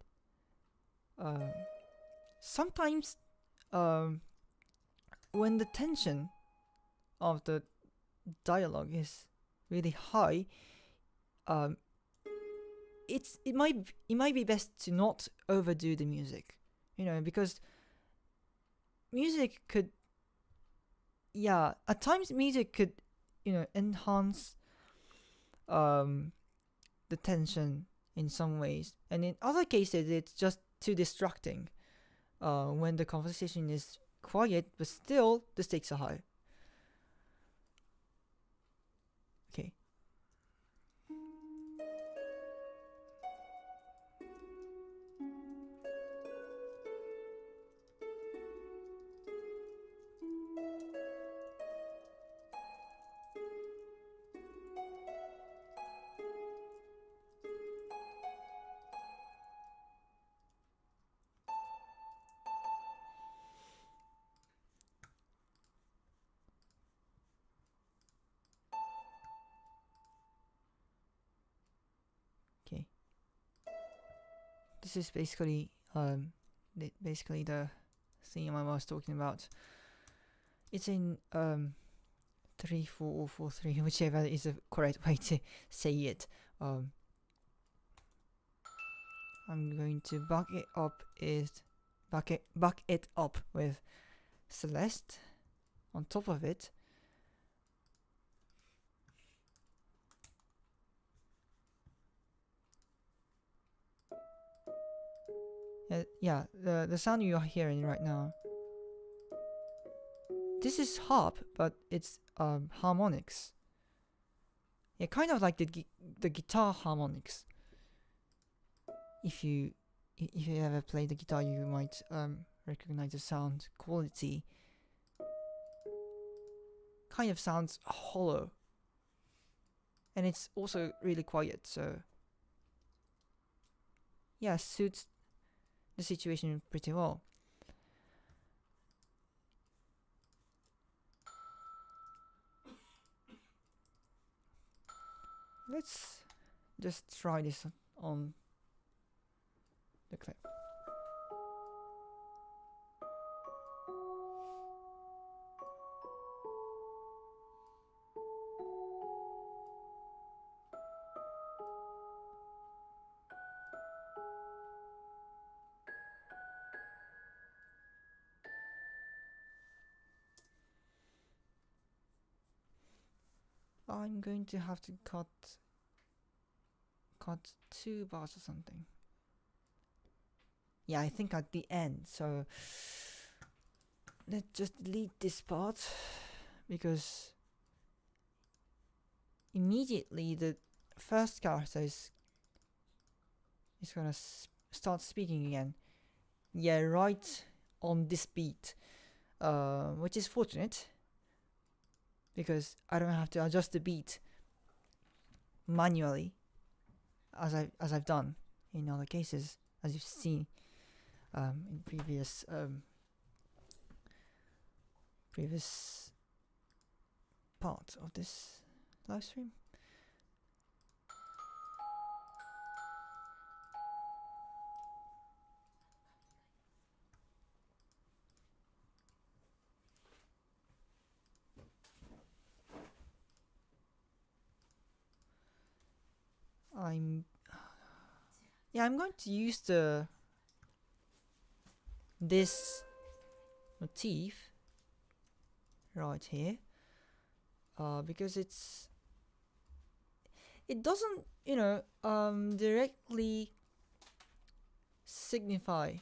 Sometimes, when the tension of the dialogue is really high, it might be best to not overdo the music, because music could, yeah, at times music could, enhance the tension in some ways, and in other cases it's just too distracting when the conversation is quiet but still the stakes are high. Okay. Okay. This is basically the theme I was talking about. It's in 3 4 or 4 3, whichever is the correct way to say it. I'm going to back it up with Celeste on top of it. Yeah, the sound you are hearing right now. This is harp, but it's harmonics. Yeah, kind of like the guitar harmonics. If you ever play the guitar, you might recognize the sound quality. Kind of sounds hollow, and it's also really quiet. So yeah, suits the situation pretty well. Let's just try this on the clip. I'm going to have to cut 2 bars or something. Yeah, I think at the end. So let's just delete this part, because immediately the first character is gonna start speaking again. Yeah, right on this beat, which is fortunate, because I don't have to adjust the beat manually as I've done in other cases, as you've seen in previous part of this live stream. I'm going to use this motif right here, because it doesn't, directly signify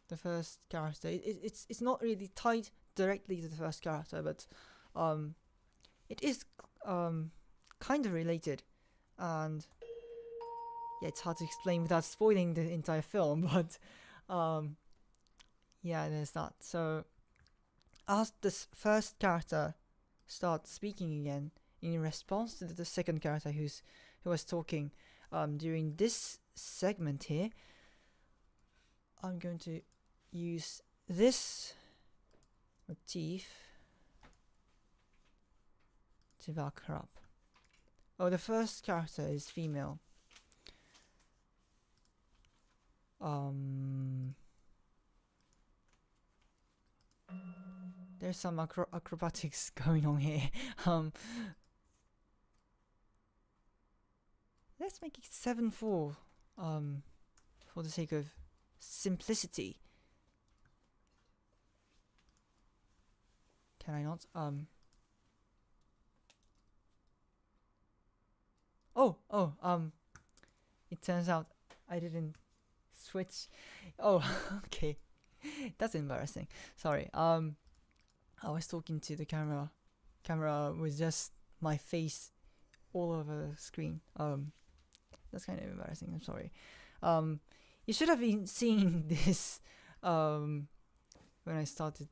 the first character. It's not really tied directly to the first character, but it is kind of related, and yeah, it's hard to explain without spoiling the entire film, but yeah, there's that. So as this first character starts speaking again in response to the second character who was talking during this segment here, I'm going to use this motif to back her up. Oh, the first character is female. There's some acrobatics going on here. Let's make it 7-4 for the sake of simplicity. Can I not? It turns out I didn't switch. Oh, okay. That's embarrassing. Sorry. I was talking to the camera. Camera was just my face all over the screen. That's kind of embarrassing. I'm sorry. You should have been seeing this when I started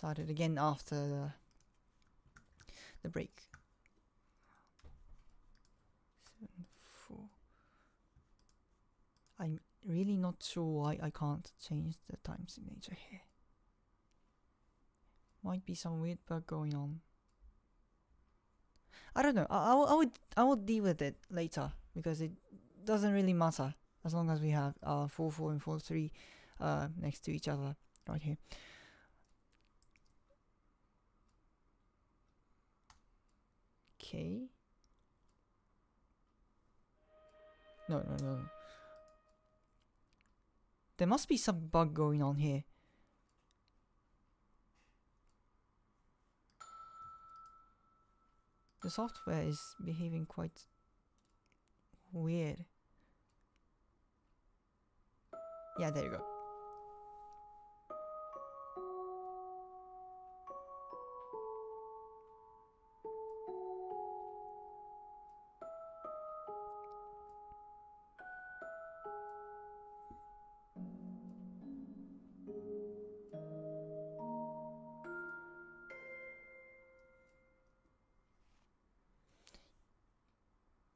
again after the break. 7-4. I'm really not sure why I can't change the time signature here. Might be some weird bug going on. I don't know. I will deal with it later because it doesn't really matter as long as we have 4-4 and 4-3 next to each other right here. Okay. No. There must be some bug going on here. The software is behaving quite weird. Yeah, there you go.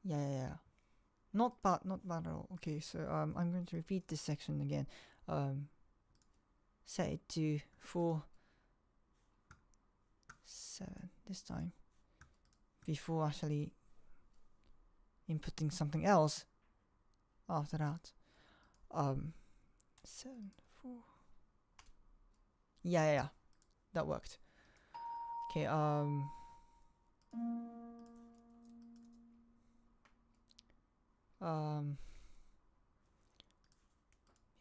Yeah. Not bad at all. Okay, so I'm going to repeat this section again. Set it to 4-7 this time before actually inputting something else after that. 7-4. Yeah. That worked. Okay,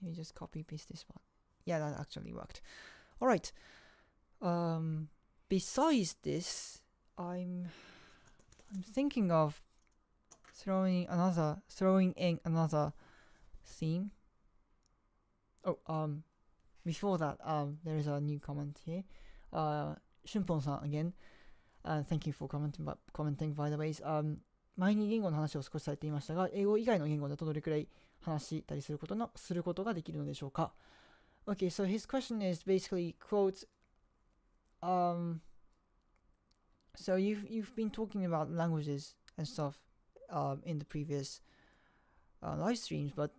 maybe just copy paste this one. Yeah, that actually worked. All right. Besides this, I'm thinking of throwing in another theme. Oh, before that, there is a new comment here. Shunpon-san again. Thank you for commenting by the ways. 前に言語の話を少しされていましたが、英語以外の言語だとどれくらい話したりすることができるのでしょうか? Okay, so his question is basically, quote, so you've been talking about languages and stuff in the previous live streams, but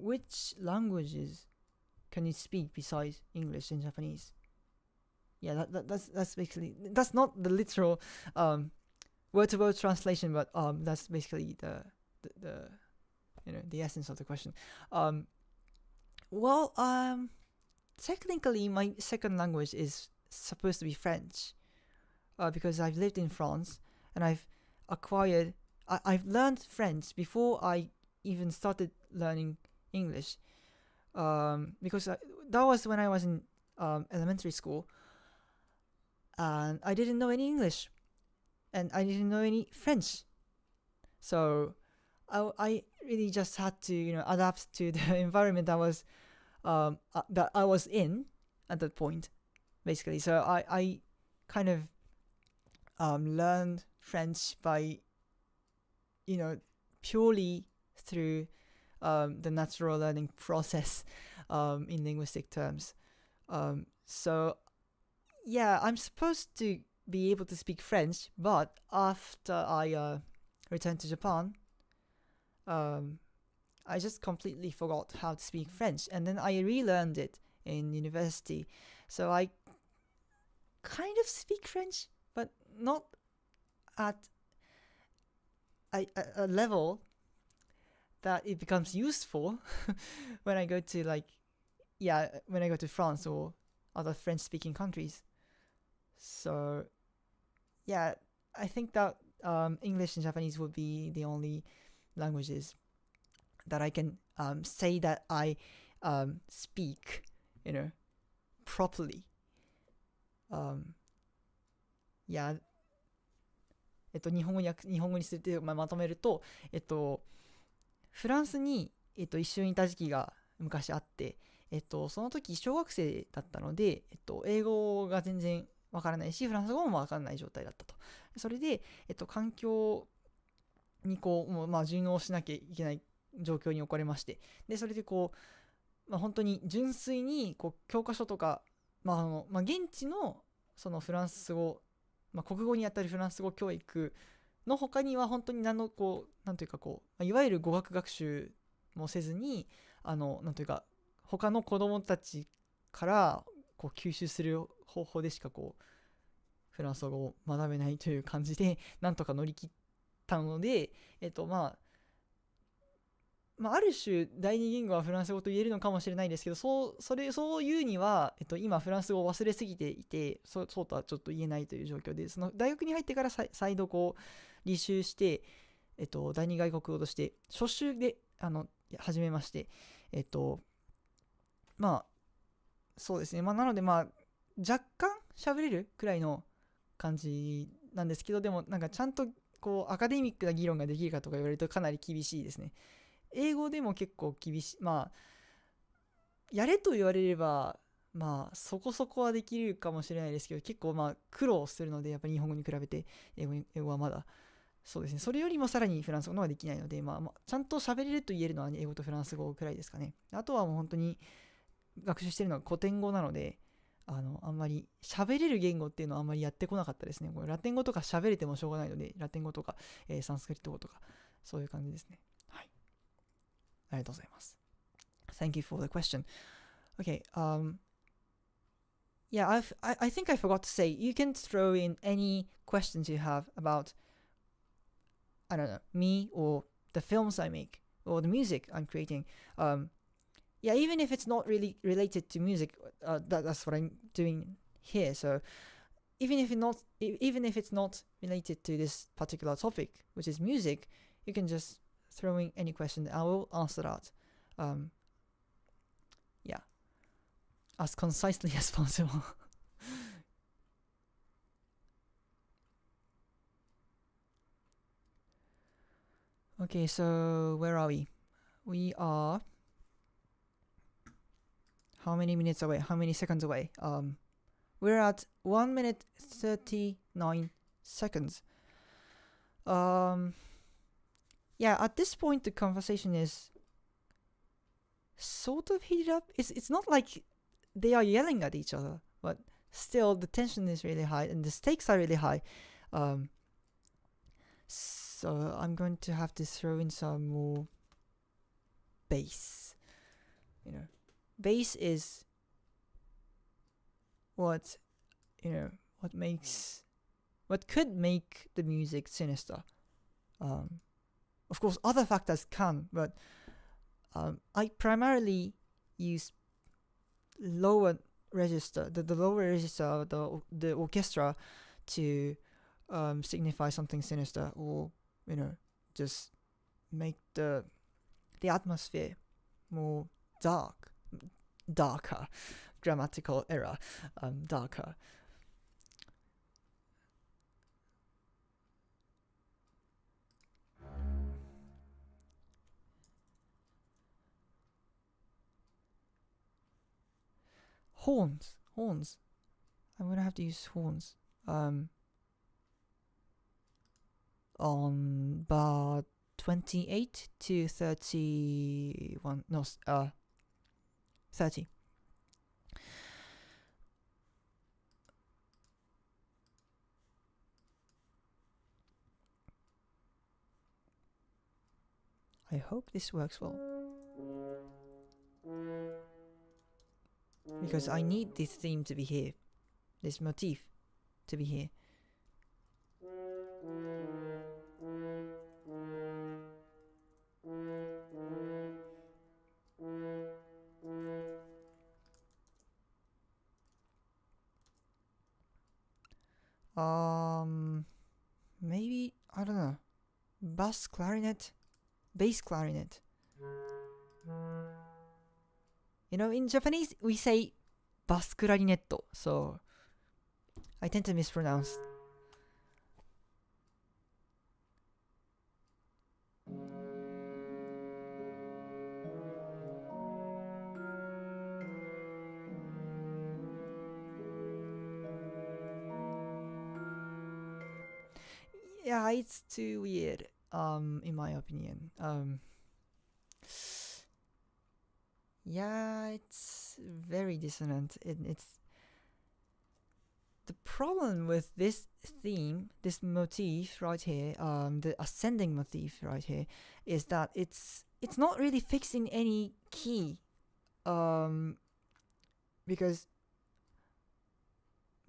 which languages can you speak besides English and Japanese? Yeah, that's basically, that's not the literal word-to-word translation, but that's basically the essence of the question. Technically my second language is supposed to be French, because I've lived in France and I've learned French before I even started learning English, because that was when I was in elementary school. and I didn't know any English, and I didn't know any French. So I really just had to adapt to the environment that I was in at that point, basically. So I kind of learned French by purely through the natural learning process in linguistic terms. So yeah, I'm supposed to be able to speak French, but after I returned to Japan, I just completely forgot how to speak French, and then I relearned it in university. So I kind of speak French, but not at a level that it becomes useful when I go to when I go to France or other French-speaking countries. So yeah, I think that English and Japanese would be the only languages that I can say that I speak, properly. Yeah, 日本語にするって、まとめると、フランスに、一緒にいた時期が昔あって、その時小学生だったので、英語が全然わからないし、フランス語もわからない状態だったと。それで、環境に順応しなきゃいけない状況に置かれまして、でそれで本当に純粋に教科書とか、現地のそのフランス語、国語にあたるフランス語教育の他には本当になんというかいわゆる語学学習もせずになんというか他の子供たちから吸収する方法でしかフランス語を学べないという感じでなんとか乗り切ったのである種第二言語はフランス語と言えるのかもしれないですけど、そういうには、今フランス語を忘れすぎていて、そうとはちょっと言えないという状況で、その大学に入ってから再度履修して、第二外国語として初週で始めまして、そうですね、なので若干喋れるくらいの感じなんですけど、でもなんかちゃんとアカデミックな議論ができるかとか言われるとかなり厳しいですね。英語でも結構厳しい、やれと言われればそこそこはできるかもしれないですけど、結構苦労するので、やっぱり日本語に比べて英語はまだそうですね、それよりもさらにフランス語の方ができないので、ちゃんと喋れると言えるのは英語とフランス語くらいですかね。あとはもう本当に学習してるのが古典語なので、あんまり喋れる言語っていうのはあんまりやってこなかったですね。ラテン語とか喋れてもしょうがないので、ラテン語とか、サンスクリット語とかそういう感じですね。はい。ありがとうございます。Thank you for the question. Okay, yeah, I think I forgot to say, you can throw in any questions you have about, I don't know, me or the films I make or the music I'm creating. Yeah, even if it's not really related to music, that's what I'm doing here. So even if it's not related to this particular topic, which is music, you can just throw in any question. I will answer that. Yeah, as concisely as possible. Okay, so where are we? We are how many minutes away? How many seconds away? We're at 1 minute 39 seconds. Yeah, at this point the conversation is sort of heated up. It's not like they are yelling at each other, but still the tension is really high and the stakes are really high. So I'm going to have to throw in some more bass. Bass is what could make the music sinister. Of course, other factors can, but I primarily use lower register, the lower register of the orchestra to signify something sinister, or just make the atmosphere more darker. Grammatical error. Darker. Horns. I'm gonna have to use horns. On bar 28 to 31. No, 30. I hope this works well. Because I need this theme to be here. This motif to be here. Maybe, I don't know, bass clarinet, bass clarinet. You know, in Japanese we say bass clarinet, so I tend to mispronounce. Yeah, it's too weird, in my opinion. Yeah, it's very dissonant. It's the problem with this theme, this motif right here, the ascending motif right here, is that it's not really fixed in any key, because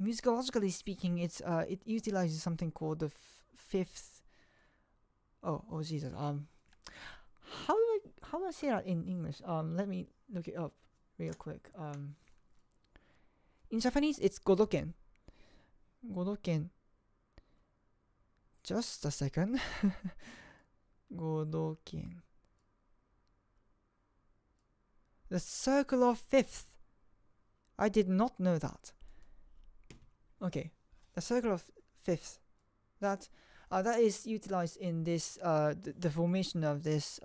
musicologically speaking, it utilizes something called the fifth. Oh Jesus. How do I say that in English? Let me look it up real quick. In Japanese, it's godoken. Godoken. Just a second. Godoken. The circle of fifth. I did not know that. Okay, the circle of fifth. That is utilized in this the formation of this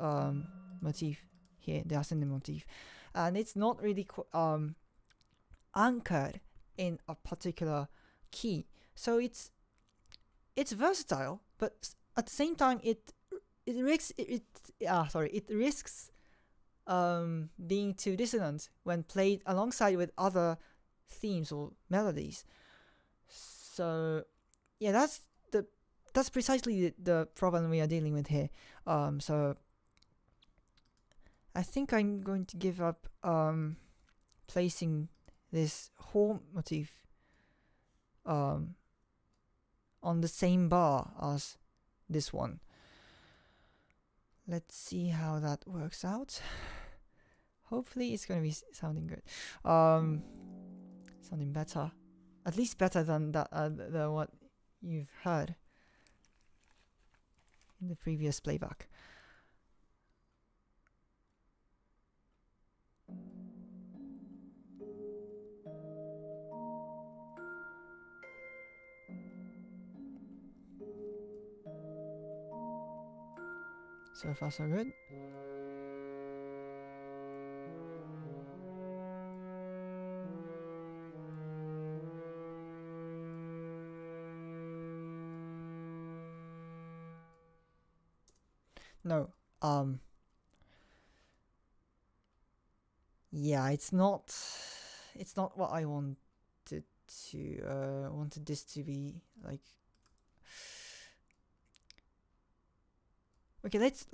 motif here, the ascending motif, and it's not really anchored in a particular key. So it's versatile, but at the same time it risks being too dissonant when played alongside with other themes or melodies. So yeah, that's precisely the problem we are dealing with here. So I think I'm going to give up placing this horn motif on the same bar as this one. Let's see how that works out. Hopefully it's going to be sounding good. Sounding better. At least better than that, the what you've heard in the previous playback. So far so good. No, yeah, it's not what I wanted this to be like. Okay, let's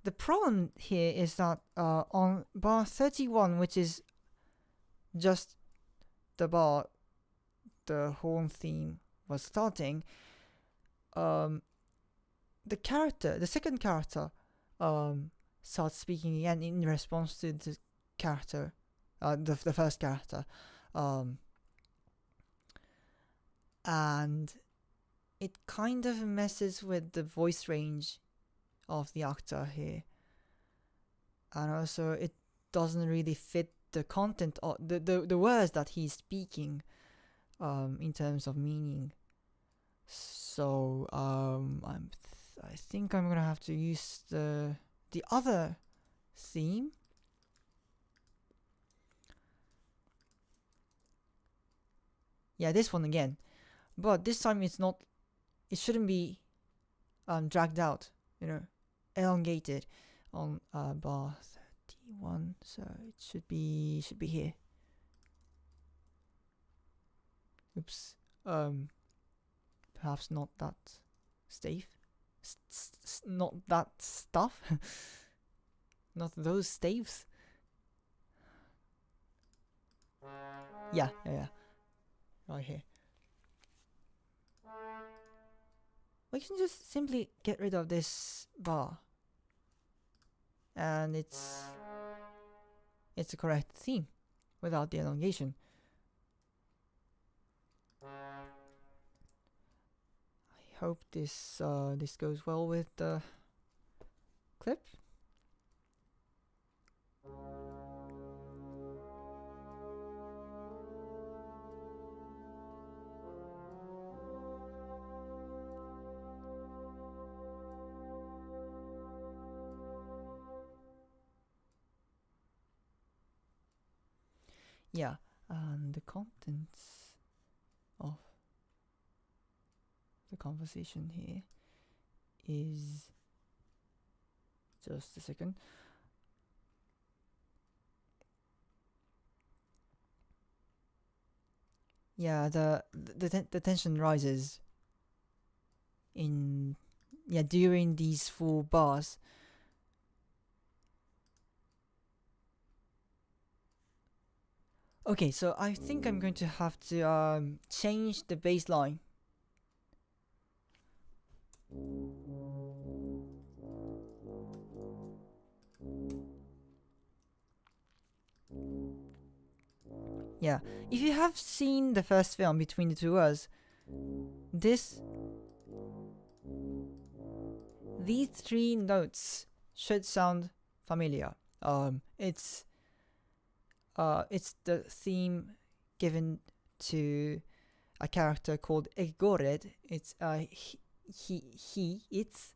the problem here is that on bar 31, which is just the bar the horn theme was starting, the second character starts speaking again in response to the character, the first character, and it kind of messes with the voice range of the actor here, and also it doesn't really fit the content of the words that he's speaking in terms of meaning. So I think I'm gonna have to use the other theme Yeah, this one again. But this time it's not, it shouldn't be dragged out, elongated on bar 31. So it should be here. Oops. Perhaps not that stave. Not that stuff. Not those staves. Yeah. Right here. We can just simply get rid of this bar. And it's the correct theme without the elongation. I hope this goes well with the clip. Yeah, and the contents of the conversation here is, just a second. Yeah, the tension rises in during these 4 bars. Okay, so I think I'm going to have to change the bass line. Yeah, if you have seen the first film Between the Two Worlds, these 3 notes should sound familiar. It's the theme given to a character called Egored. It's it's.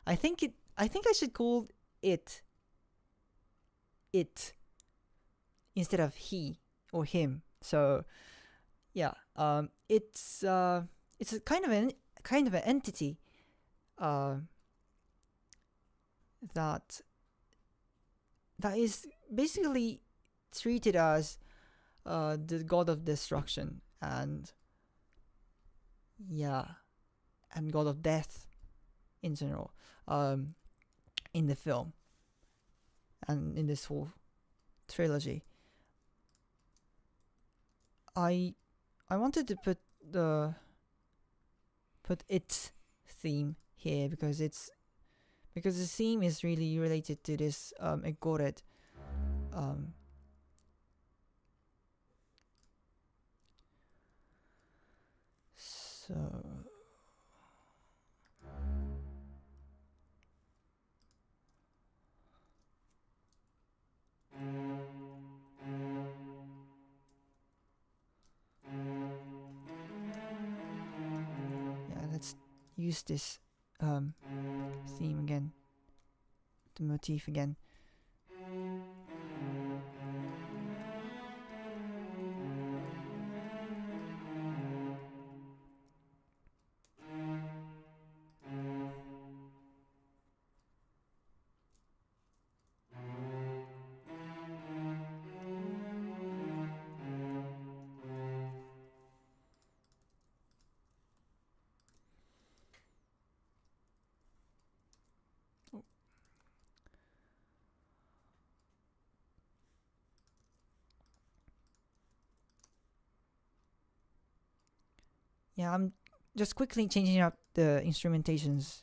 I think I should call it instead of he or him. So yeah, it's a kind of an entity that is basically treated as the god of destruction and god of death in general, in the film and in this whole trilogy. I wanted to put its theme here because the theme is really related to this Egored. So yeah, let's use this theme again, the motif again. Yeah, I'm just quickly changing up the instrumentations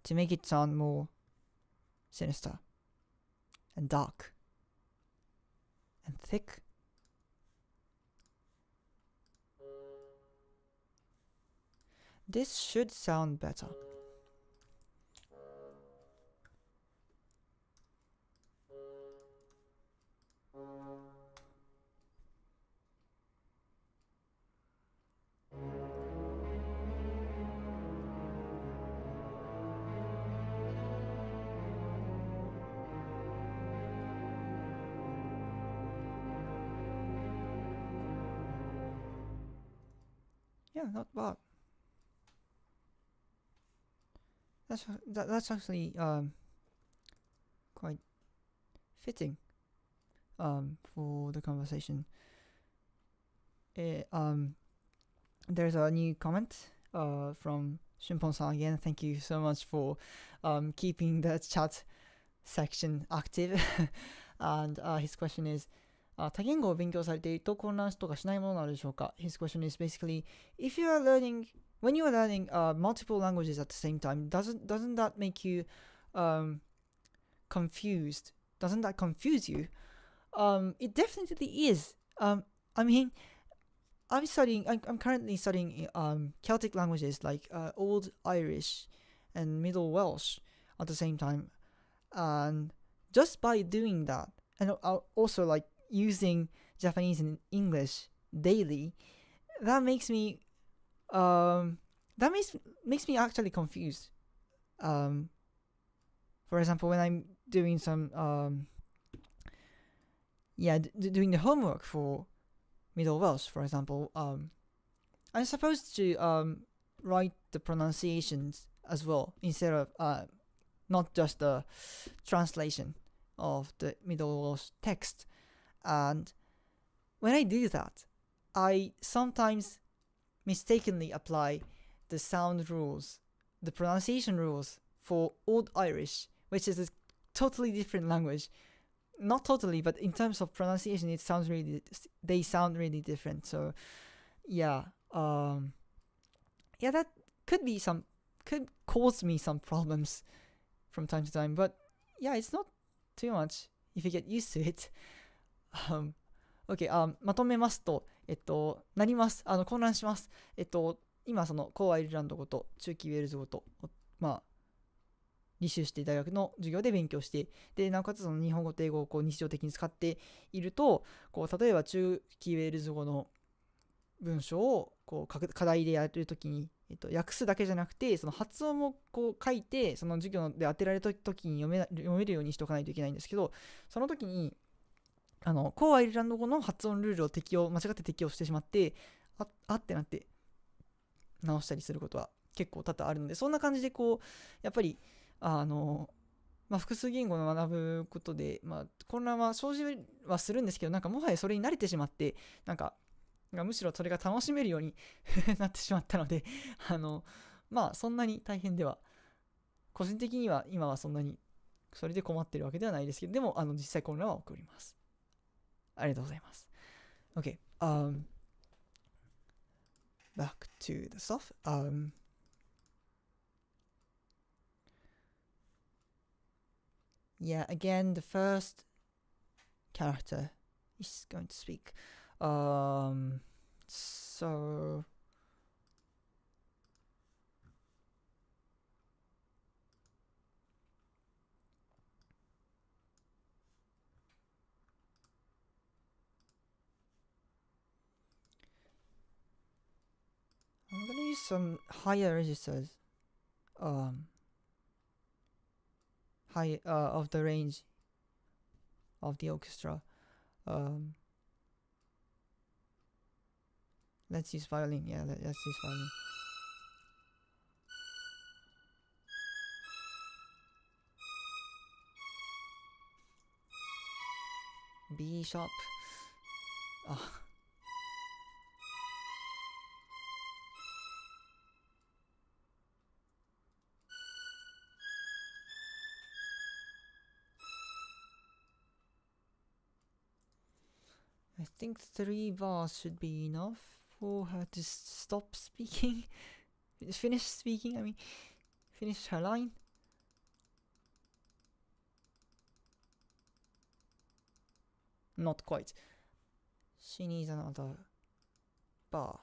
to make it sound more sinister and dark and thick. This should sound better. Yeah, not bad. That's actually quite fitting for the conversation. There's a new comment from Shunpon-san again. Thank you so much for keeping the chat section active. And his question is, 多言語を勉強されていると混乱とかしないものなのでしょうか? His question is basically, if you are learning, when you are learning multiple languages at the same time, doesn't that make you confused? Doesn't that confuse you? It definitely is. I mean, I'm currently studying Celtic languages like Old Irish and Middle Welsh at the same time, and just by doing that, and also like using Japanese and English daily, that makes me makes me actually confused. For example, when I'm doing some doing the homework for Middle Welsh, for example, I'm supposed to write the pronunciations as well instead of not just the translation of the Middle Welsh text. And when I do that, I sometimes mistakenly apply the sound rules, the pronunciation rules for Old Irish, which is a totally different language. Not totally, but in terms of pronunciation, they sound really different. So, yeah, that could cause me some problems from time to time. But yeah, it's not too much if you get used to it. OK、まとめますと、なります。混乱します。今、その、コーアイルランド語と中期ウェールズ語と、履修して大学の授業で勉強して、で、なおかつその日本語と英語をこう日常的に使っていると、こう、例えば中期ウェールズ語の文章をこう課題でやるときに、訳すだけじゃなくて、その発音もこう書いて、その授業で当てられたときに読めるようにしておかないといけないんですけど、その時に、コーアイルランド語の発音ルールを間違って適用してしまって、ってなって直したりすることは結構多々あるので、そんな感じでこう、やっぱり、複数言語を学ぶことで、混乱は生じはするんですけど、なんかもはやそれに慣れてしまって、むしろそれが楽しめるようになってしまったので、そんなに大変では、個人的には今はそんなにそれで困ってるわけではないですけど、でも実際混乱は起こります。ありがとうございます。Okay, back to the stuff. Yeah, again, the first character is going to speak. So I'm gonna use some higher registers high of the range of the orchestra. Let's use violin. Yeah, let's use violin. B sharp. I think 3 bars should be enough for her to stop speaking. Finish speaking, I mean, finish her line. Not quite. She needs another bar.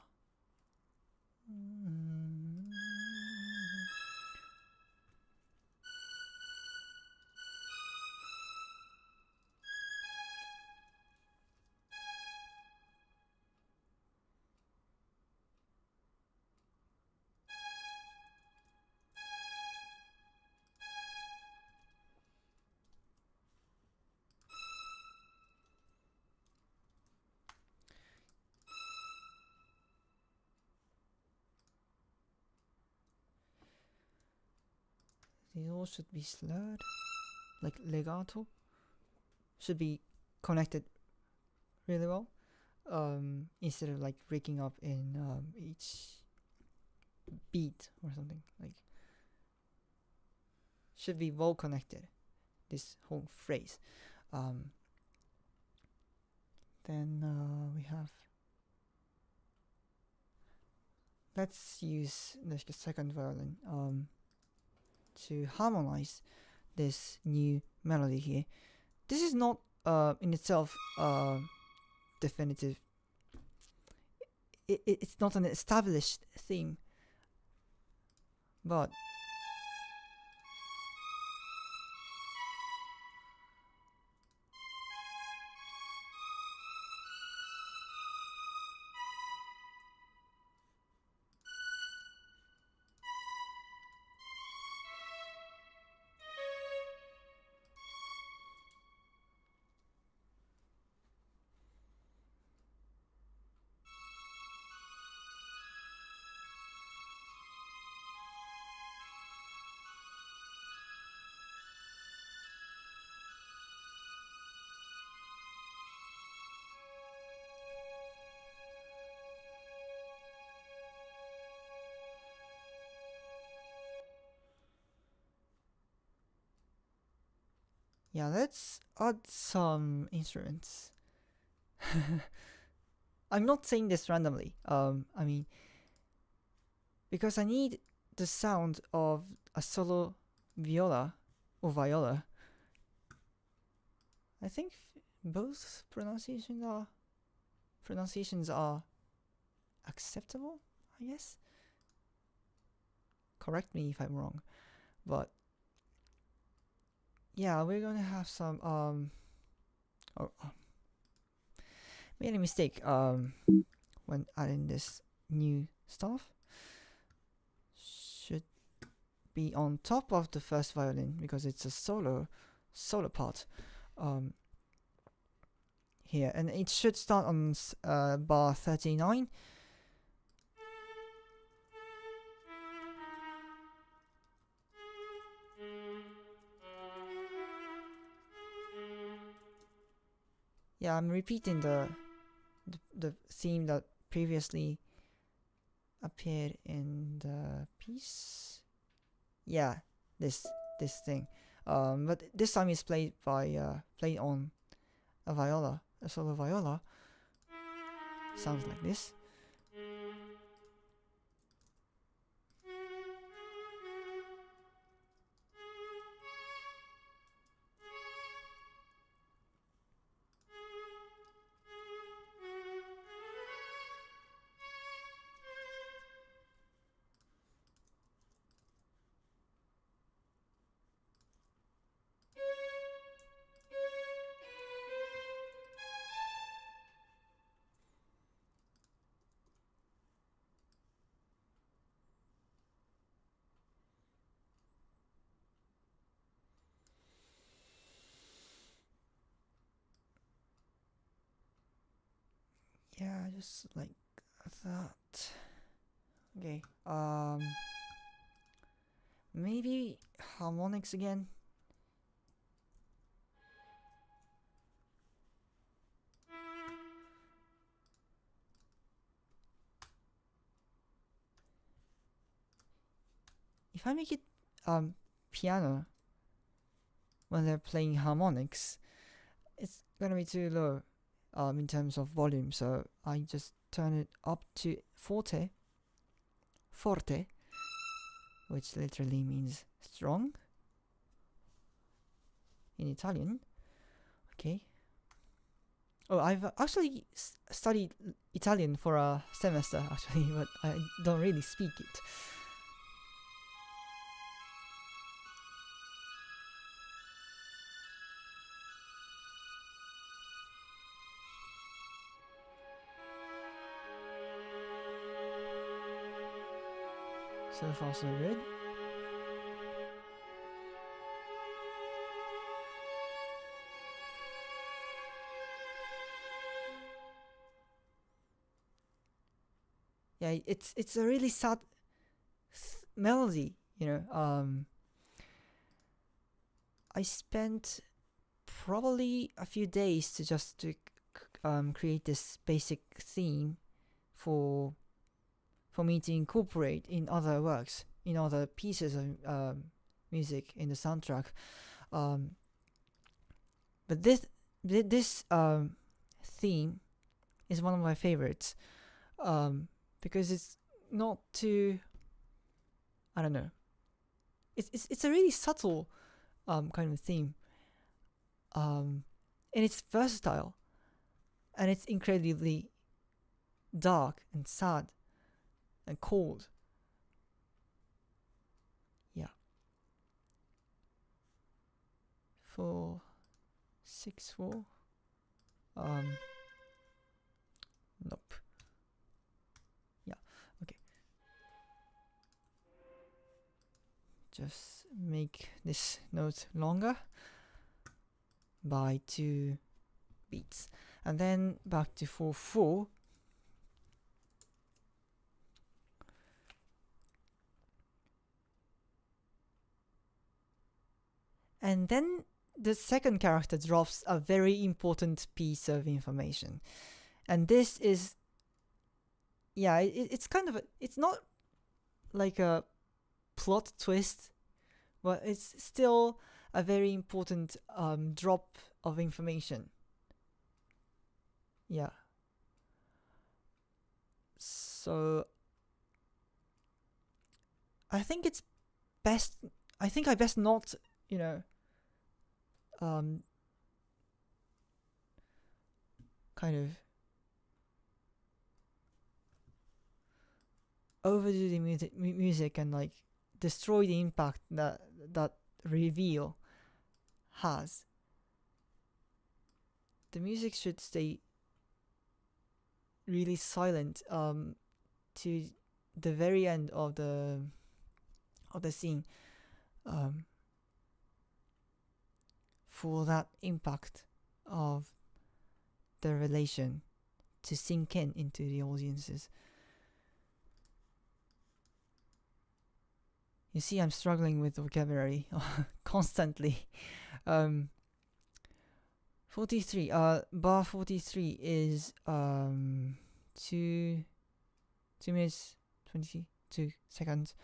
These all should be slurred. Like legato should be connected really well. Instead of like breaking up in each beat or something. Like should be well connected. This whole phrase. Then we have. Let's use the second violin to harmonize this new melody here. This is not in itself definitive. It's not an established theme, but yeah, let's add some instruments. I'm not saying this randomly. I mean, because I need the sound of a solo viola or viola. I think both pronunciations are acceptable, I guess. Correct me if I'm wrong, but yeah, we're gonna have some made a mistake when adding this new stuff. Should be on top of the first violin because it's a solo part here, and it should start on bar 39. Yeah, I'm repeating the theme that previously appeared in the piece. Yeah, this thing. But this time it's played on a viola, a solo viola. Sounds like this. Yeah, just like that. Okay. Maybe harmonics again. If I make it piano when they're playing harmonics, it's gonna be too low in terms of volume, so I just turn it up to forte, which literally means strong in Italian. Okay. Oh, I've actually studied Italian for a semester actually, but I don't really speak it. So far so good. Yeah, it's a really sad melody, you know. I spent probably a few days to just to create this basic theme for me to incorporate in other works, in other pieces of music in the soundtrack. Um, but this theme is one of my favorites, because it's not too, I don't know. It's a really subtle kind of theme, and it's versatile, and it's incredibly dark and sad and cold. Yeah. 4 6 4. Nope. Yeah. Okay. Just make this note longer by 2 beats, and then back to 4 4. And then the second character drops a very important piece of information. And this is, yeah, it's kind of it's not like a plot twist, but it's still a very important drop of information. Yeah. So I think it's best. I think I best not, kind of overdo the music and like destroy the impact that reveal has. The music should stay really silent to the very end of the scene, for that impact of the relation to sink in into the audiences. You see, I'm struggling with vocabulary constantly. 43. Bar 43 is 2 minutes 22 seconds.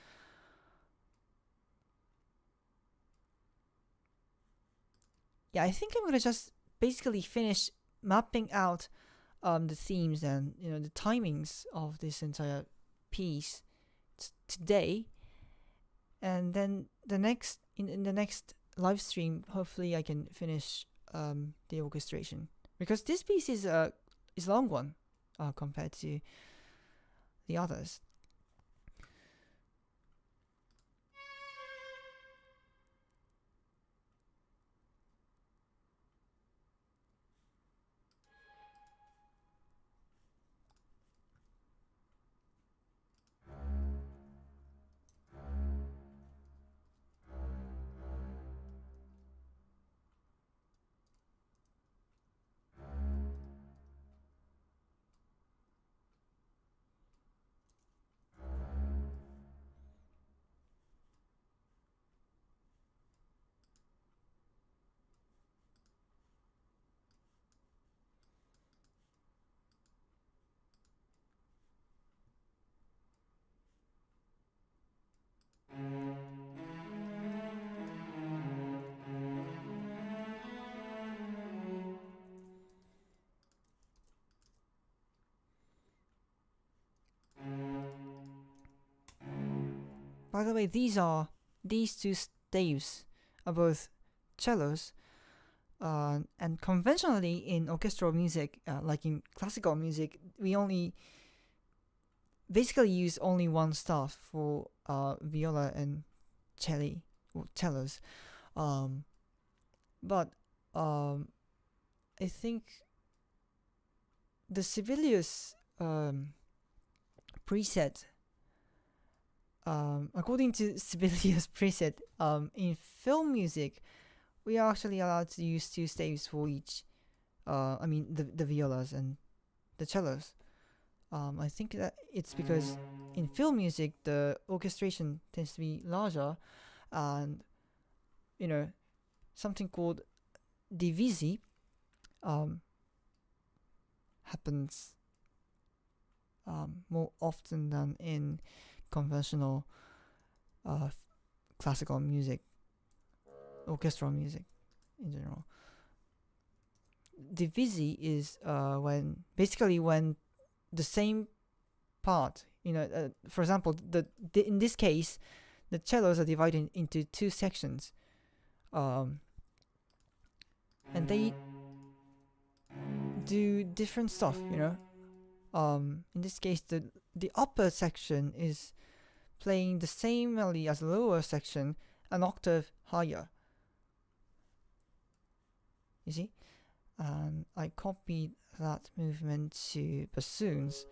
Yeah, I think I'm gonna just basically finish mapping out the themes and the timings of this entire piece today, and then in the next live stream, hopefully I can finish the orchestration, because this piece is a long one compared to the others. By the way, these two staves are both cellos, and conventionally in orchestral music, like in classical music, we only basically use only one staff for viola and cellos. But I think the Sibelius preset, according to Sibelius preset, in film music, we are actually allowed to use 2 staves for each. I mean, the violas and the cellos. I think that it's because in film music the orchestration tends to be larger, and something called divisi happens more often than in conventional classical music, orchestral music in general. Divisi is when the same part, for example, in this case, the cellos are divided into two sections, and they do different stuff. In this case, the upper section is playing the same melody as the lower section, an octave higher. You see? And I copied that movement to bassoons.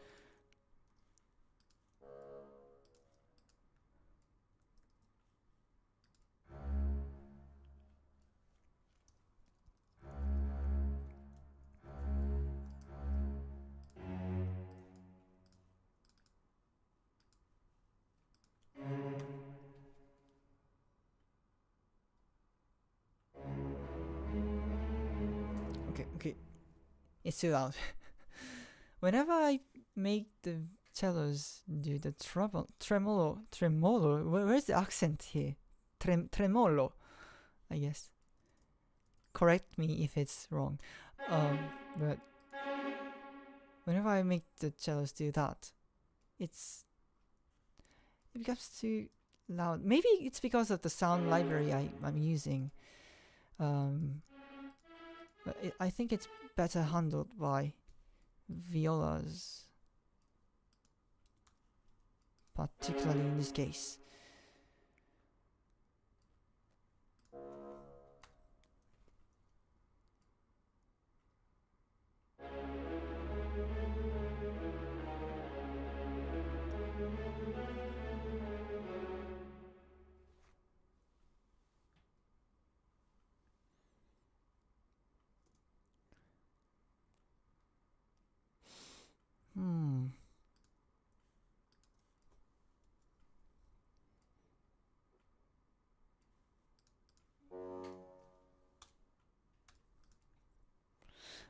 Okay. It's too loud. Whenever I make the cellos do the tremolo, where's the accent here? Tremolo, I guess. Correct me if it's wrong. But whenever I make the cellos do that, it becomes too loud. Maybe it's because of the sound library I'm using. But I think it's better handled by violas, particularly in this case.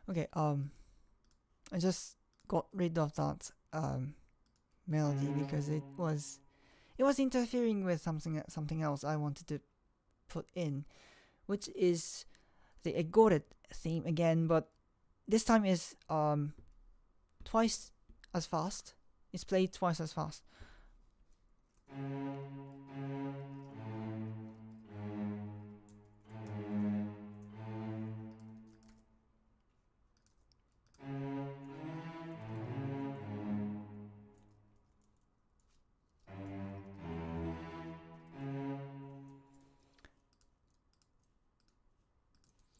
Okay, I just got rid of that melody because it was interfering with something else I wanted to put in, which is the Eggoret theme again, but this time is twice as fast. It's played twice as fast.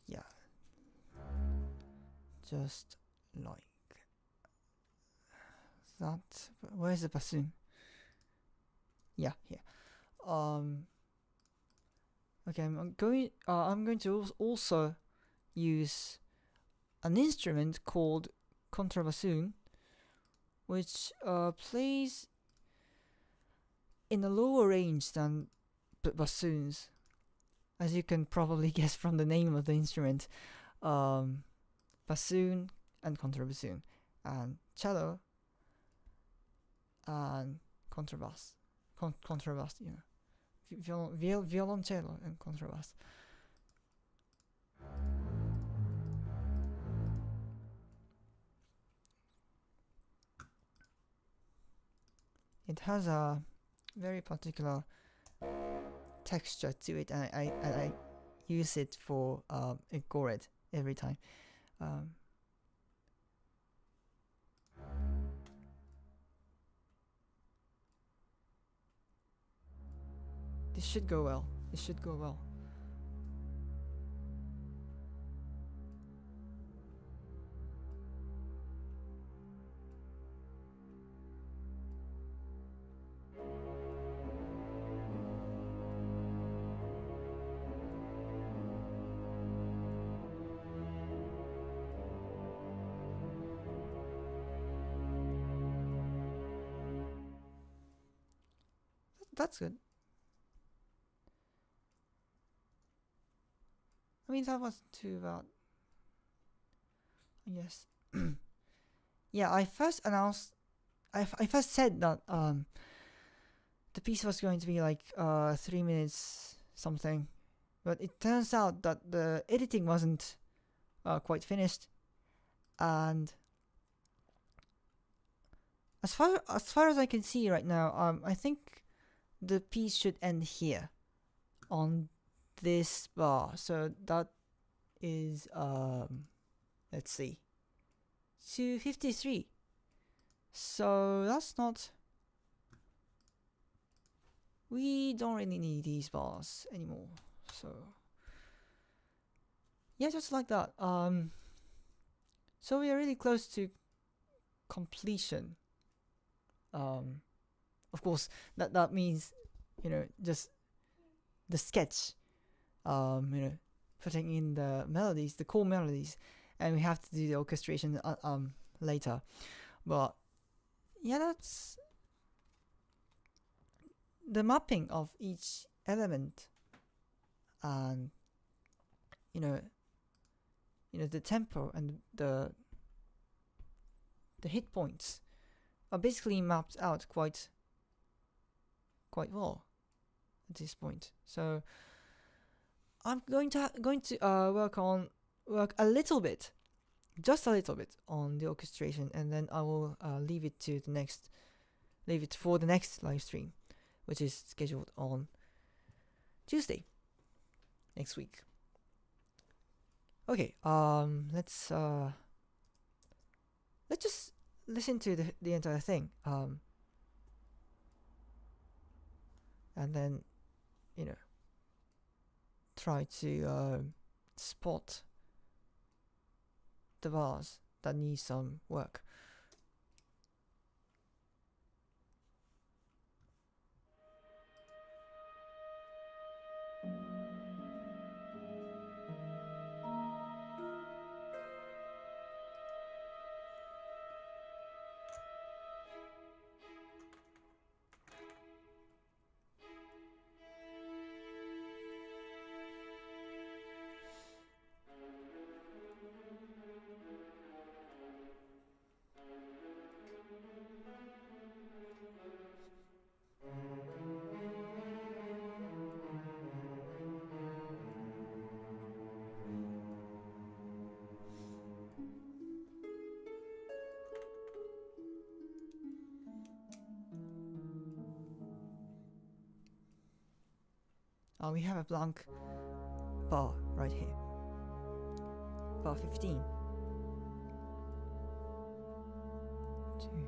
Yeah, just like that. Where's the bassoon? Yeah, here. Okay, I'm going to also use an instrument called contrabassoon, which plays in a lower range than bassoons, as you can probably guess from the name of the instrument. Bassoon and contrabassoon, and cello and contrabass, violoncello and contrabass. It has a very particular texture to it, and I use it for Eggoret every time. This should go well. That's good. I mean, that was too bad. I guess. Yeah, I first announced. I first said that the piece was going to be like 3 minutes something, but it turns out that the editing wasn't quite finished, and as far as I can see right now, I think the piece should end here on this bar. So that is let's see, 253. So that's not. We don't really need these bars anymore. So yeah, just like that. So we are really close to completion. Of course, that means, just the sketch. Putting in the melodies, the core melodies, and we have to do the orchestration later. But yeah, that's the mapping of each element, and the tempo and the hit points are basically mapped out quite well at this point. So I'm going to work a little bit, just a little bit, on the orchestration, and then I will leave it for the next live stream, which is scheduled on Tuesday next week. Okay, let's just listen to the entire thing, and then try to spot the bars that need some work. We have a blank bar right here. Bar 15. 2, 3.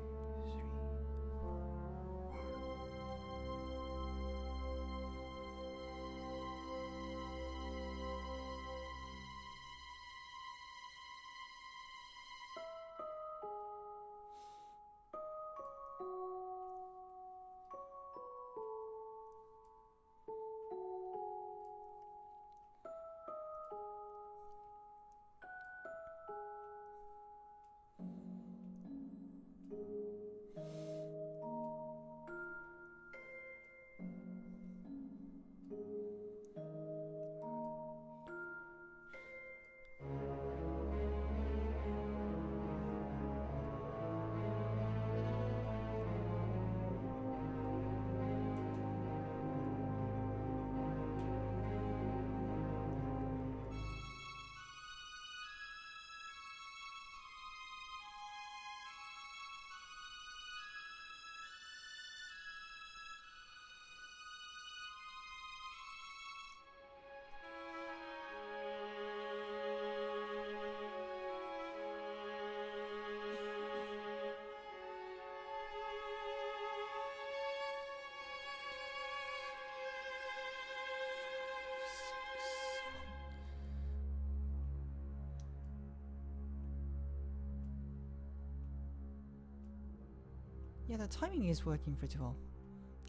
Yeah, the timing is working pretty well,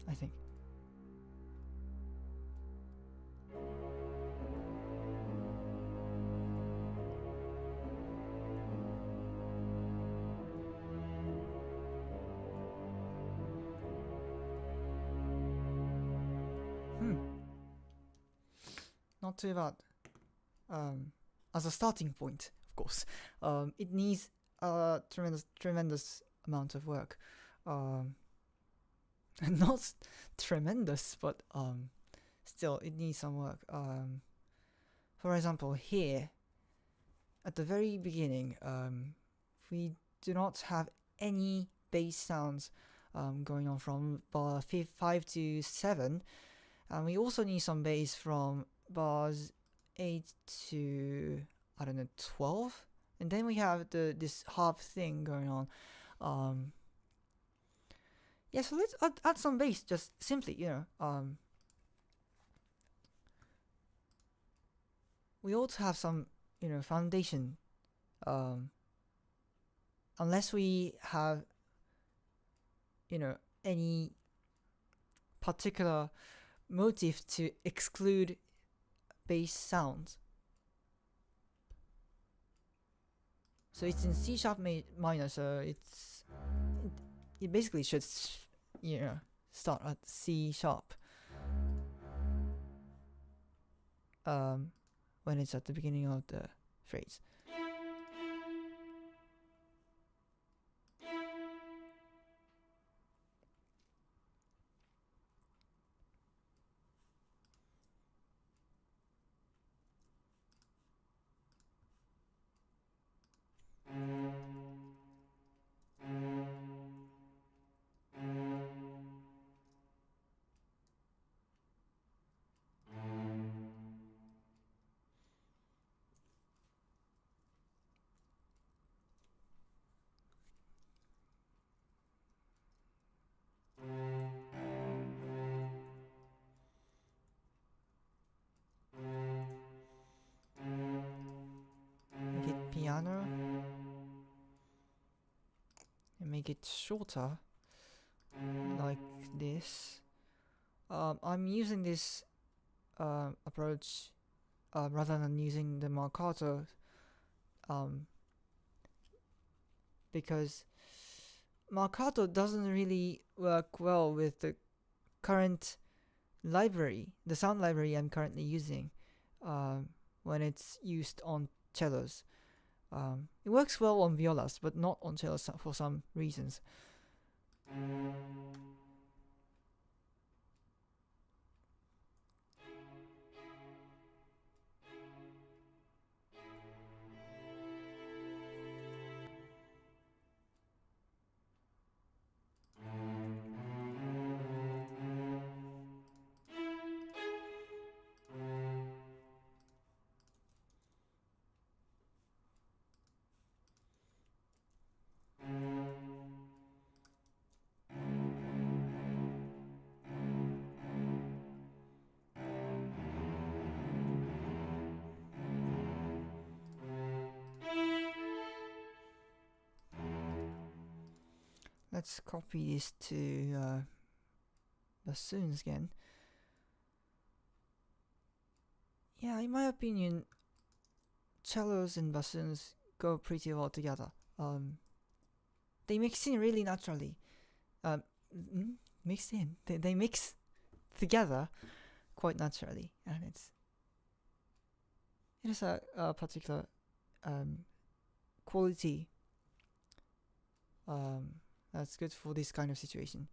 I think. Not too bad. as a starting point, of course. It needs a tremendous amount of work. Not tremendous, but still, it needs some work. For example, here, at the very beginning, we do not have any bass sounds going on from bar 5 to 7, and we also need some bass from bars 8 to, I don't know, 12, and then we have this harp thing going on. Yeah, so let's add some bass, just simply, we ought to have some, foundation. Unless we have, any particular motive to exclude bass sounds. So it's in C sharp minor, so it basically should, start at C sharp. When it's at the beginning of the phrase. Make it piano and make it shorter, like this. I'm using this approach rather than using the marcato, because marcato doesn't really work well with the current library, the sound library I'm currently using, when it's used on cellos. It works well on violas, but not on cellos for some reasons. Let's copy this to bassoons again. Yeah, in my opinion, cellos and bassoons go pretty well together. They mix in really naturally. Mix in. They mix together quite naturally, and it is a particular quality that's good for this kind of situation.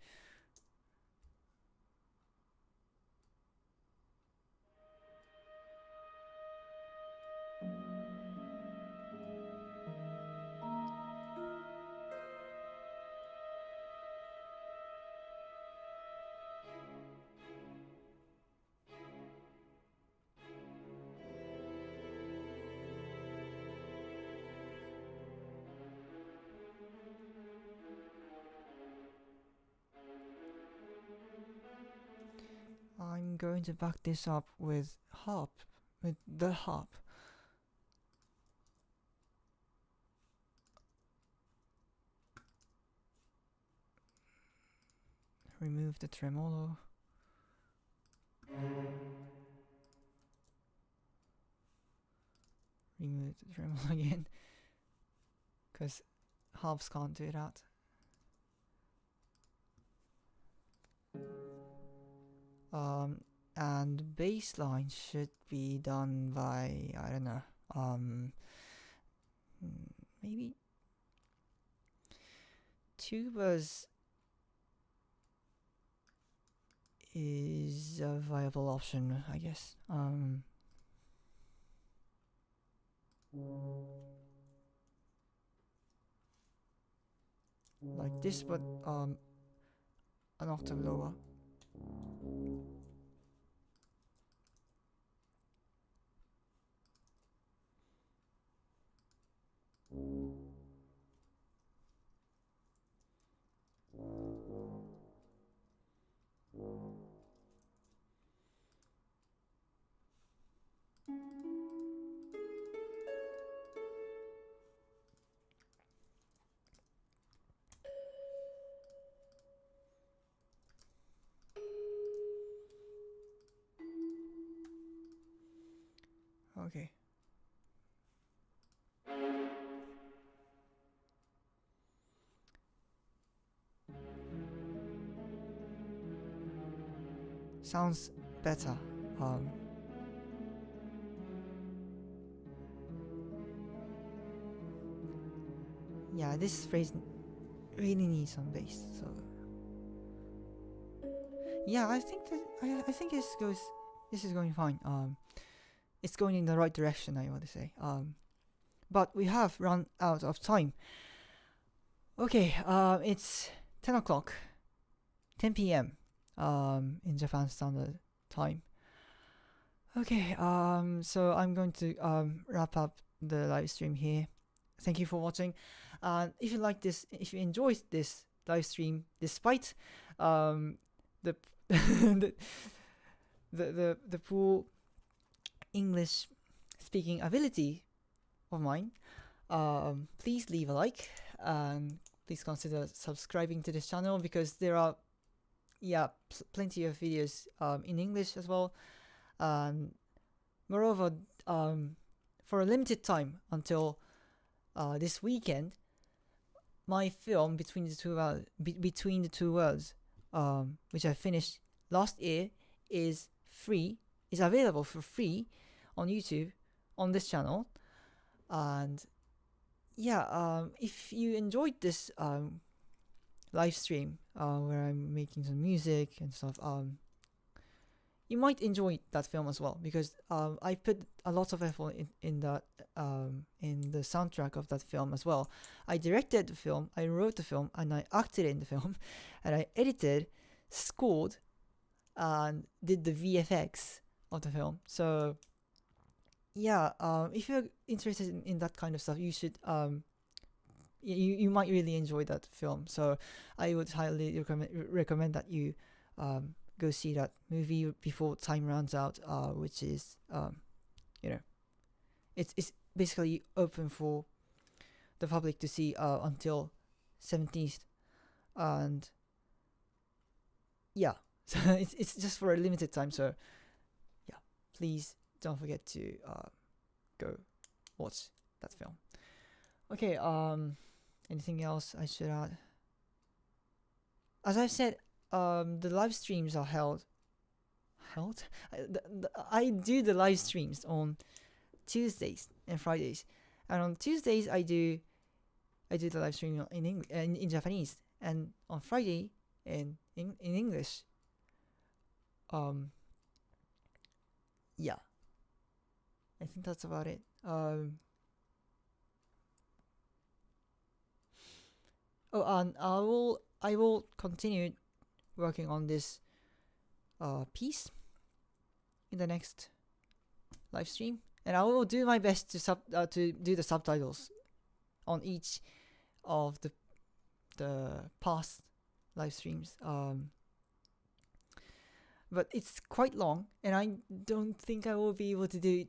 I'm going to back this up with the harp. Remove the tremolo. Remove the tremolo again, because harps can't do that. and baseline should be done by, I don't know, maybe tubers is a viable option, I guess. Like this, but an octave lower. Okay. Sounds better. Yeah, this phrase really needs some bass. So yeah, I think that I think this is going fine. It's going in the right direction, I want to say. But we have run out of time. Okay, it's 10 o'clock, 10 p.m. In Japan Standard Time. Okay, so I'm going to wrap up the live stream here. Thank you for watching. If you like this, if you enjoyed this live stream, despite the the poor English speaking ability of mine, please leave a like and please consider subscribing to this channel, because there are plenty of videos in English as well. Moreover, for a limited time until this weekend, my film Between the Two Worlds, which I finished last year, is available for free on YouTube on this channel. And if you enjoyed this live stream where I'm making some music and stuff, you might enjoy that film as well, because I put a lot of effort in that in the soundtrack of that film as well. I directed the film, I wrote the film, and I acted in the film, and I edited, scored, and did the VFX of the film. So if you're interested in that kind of stuff, you should you might really enjoy that film. So I would highly recommend that you go see that movie before time runs out, which is it's basically open for the public to see until 17th, and so it's just for a limited time. So please don't forget to go watch that film. Okay, anything else I should add? As I've said, the live streams are held. I do the live streams on Tuesdays and Fridays, and on Tuesdays I do the live stream in Japanese, and on Friday in English. I think that's about it. And I will continue working on this piece in the next live stream, and I will do my best to do the subtitles on each of the past live streams. But it's quite long, and I don't think I will be able to do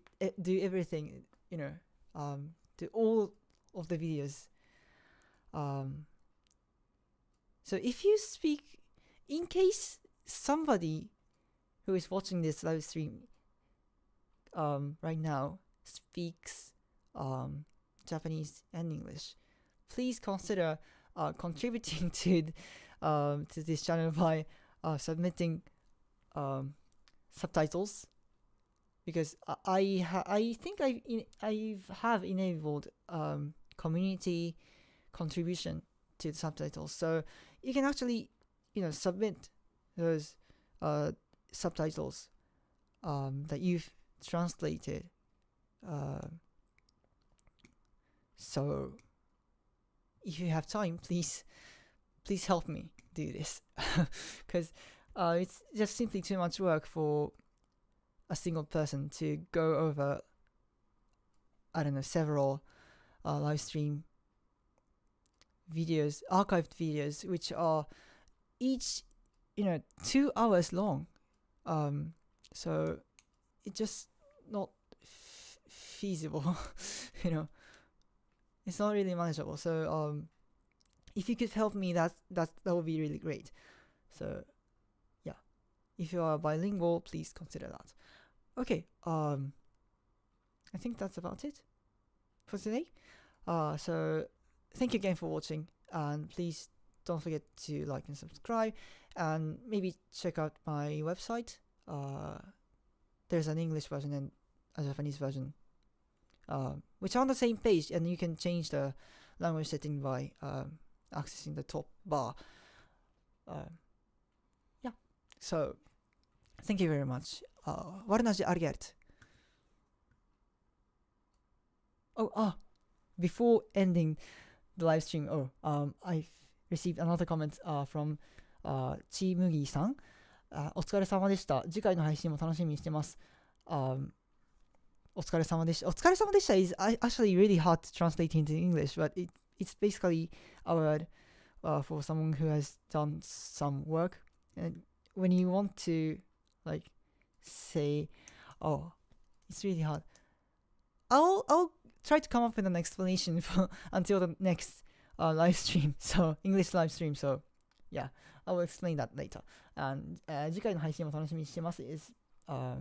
everything. Do all of the videos. So if you speak, in case somebody who is watching this live stream right now speaks Japanese and English, please consider contributing to this channel by submitting subtitles because I think I have enabled community contribution to the subtitles, so you can actually submit those subtitles that you've translated. So if you have time, please help me do this because it's just simply too much work for a single person to go over, I don't know, several live stream videos, archived videos, which are each 2 hours long. So it's just not feasible. It's not really manageable. So if you could help me, that would be really great. So yeah, if you are bilingual, please consider that. Okay, I think that's about it for today. So thank you again for watching, and please don't forget to like and subscribe, and maybe check out my website. There's an English version and a Japanese version, which are on the same page, and you can change the language setting by accessing the top bar. Yeah, so thank you very much. Warnaji Argert. Before ending the live stream, I've received another comment from Chi Mugi さん。お疲れ様でした。次回の配信も楽しみにしてます。お疲れ様でした。お疲れ様でした is actually really hard to translate into English, but it's basically a word for someone who has done some work. And when you want to say, it's really hard. I'll try to come up with an explanation until the next live stream. So English live stream. So yeah, I will explain that later. And 次回の配信も楽しみにしてます is I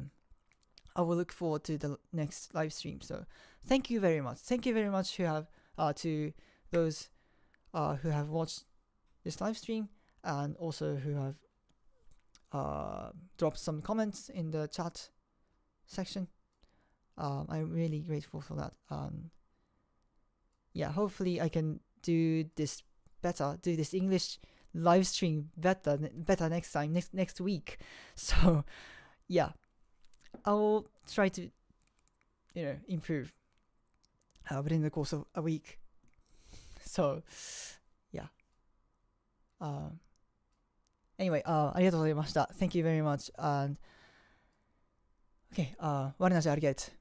will look forward to the next live stream. So thank you very much. Thank you very much to those who have watched this live stream, and also who have dropped some comments in the chat section. I'm really grateful for that. Yeah, hopefully I can do this English live stream better next time, next week. So yeah, I will try to improve within the course of a week. So yeah, anyway, ありがとうございました。 Thank you very much. And okay, 我なしありがとう。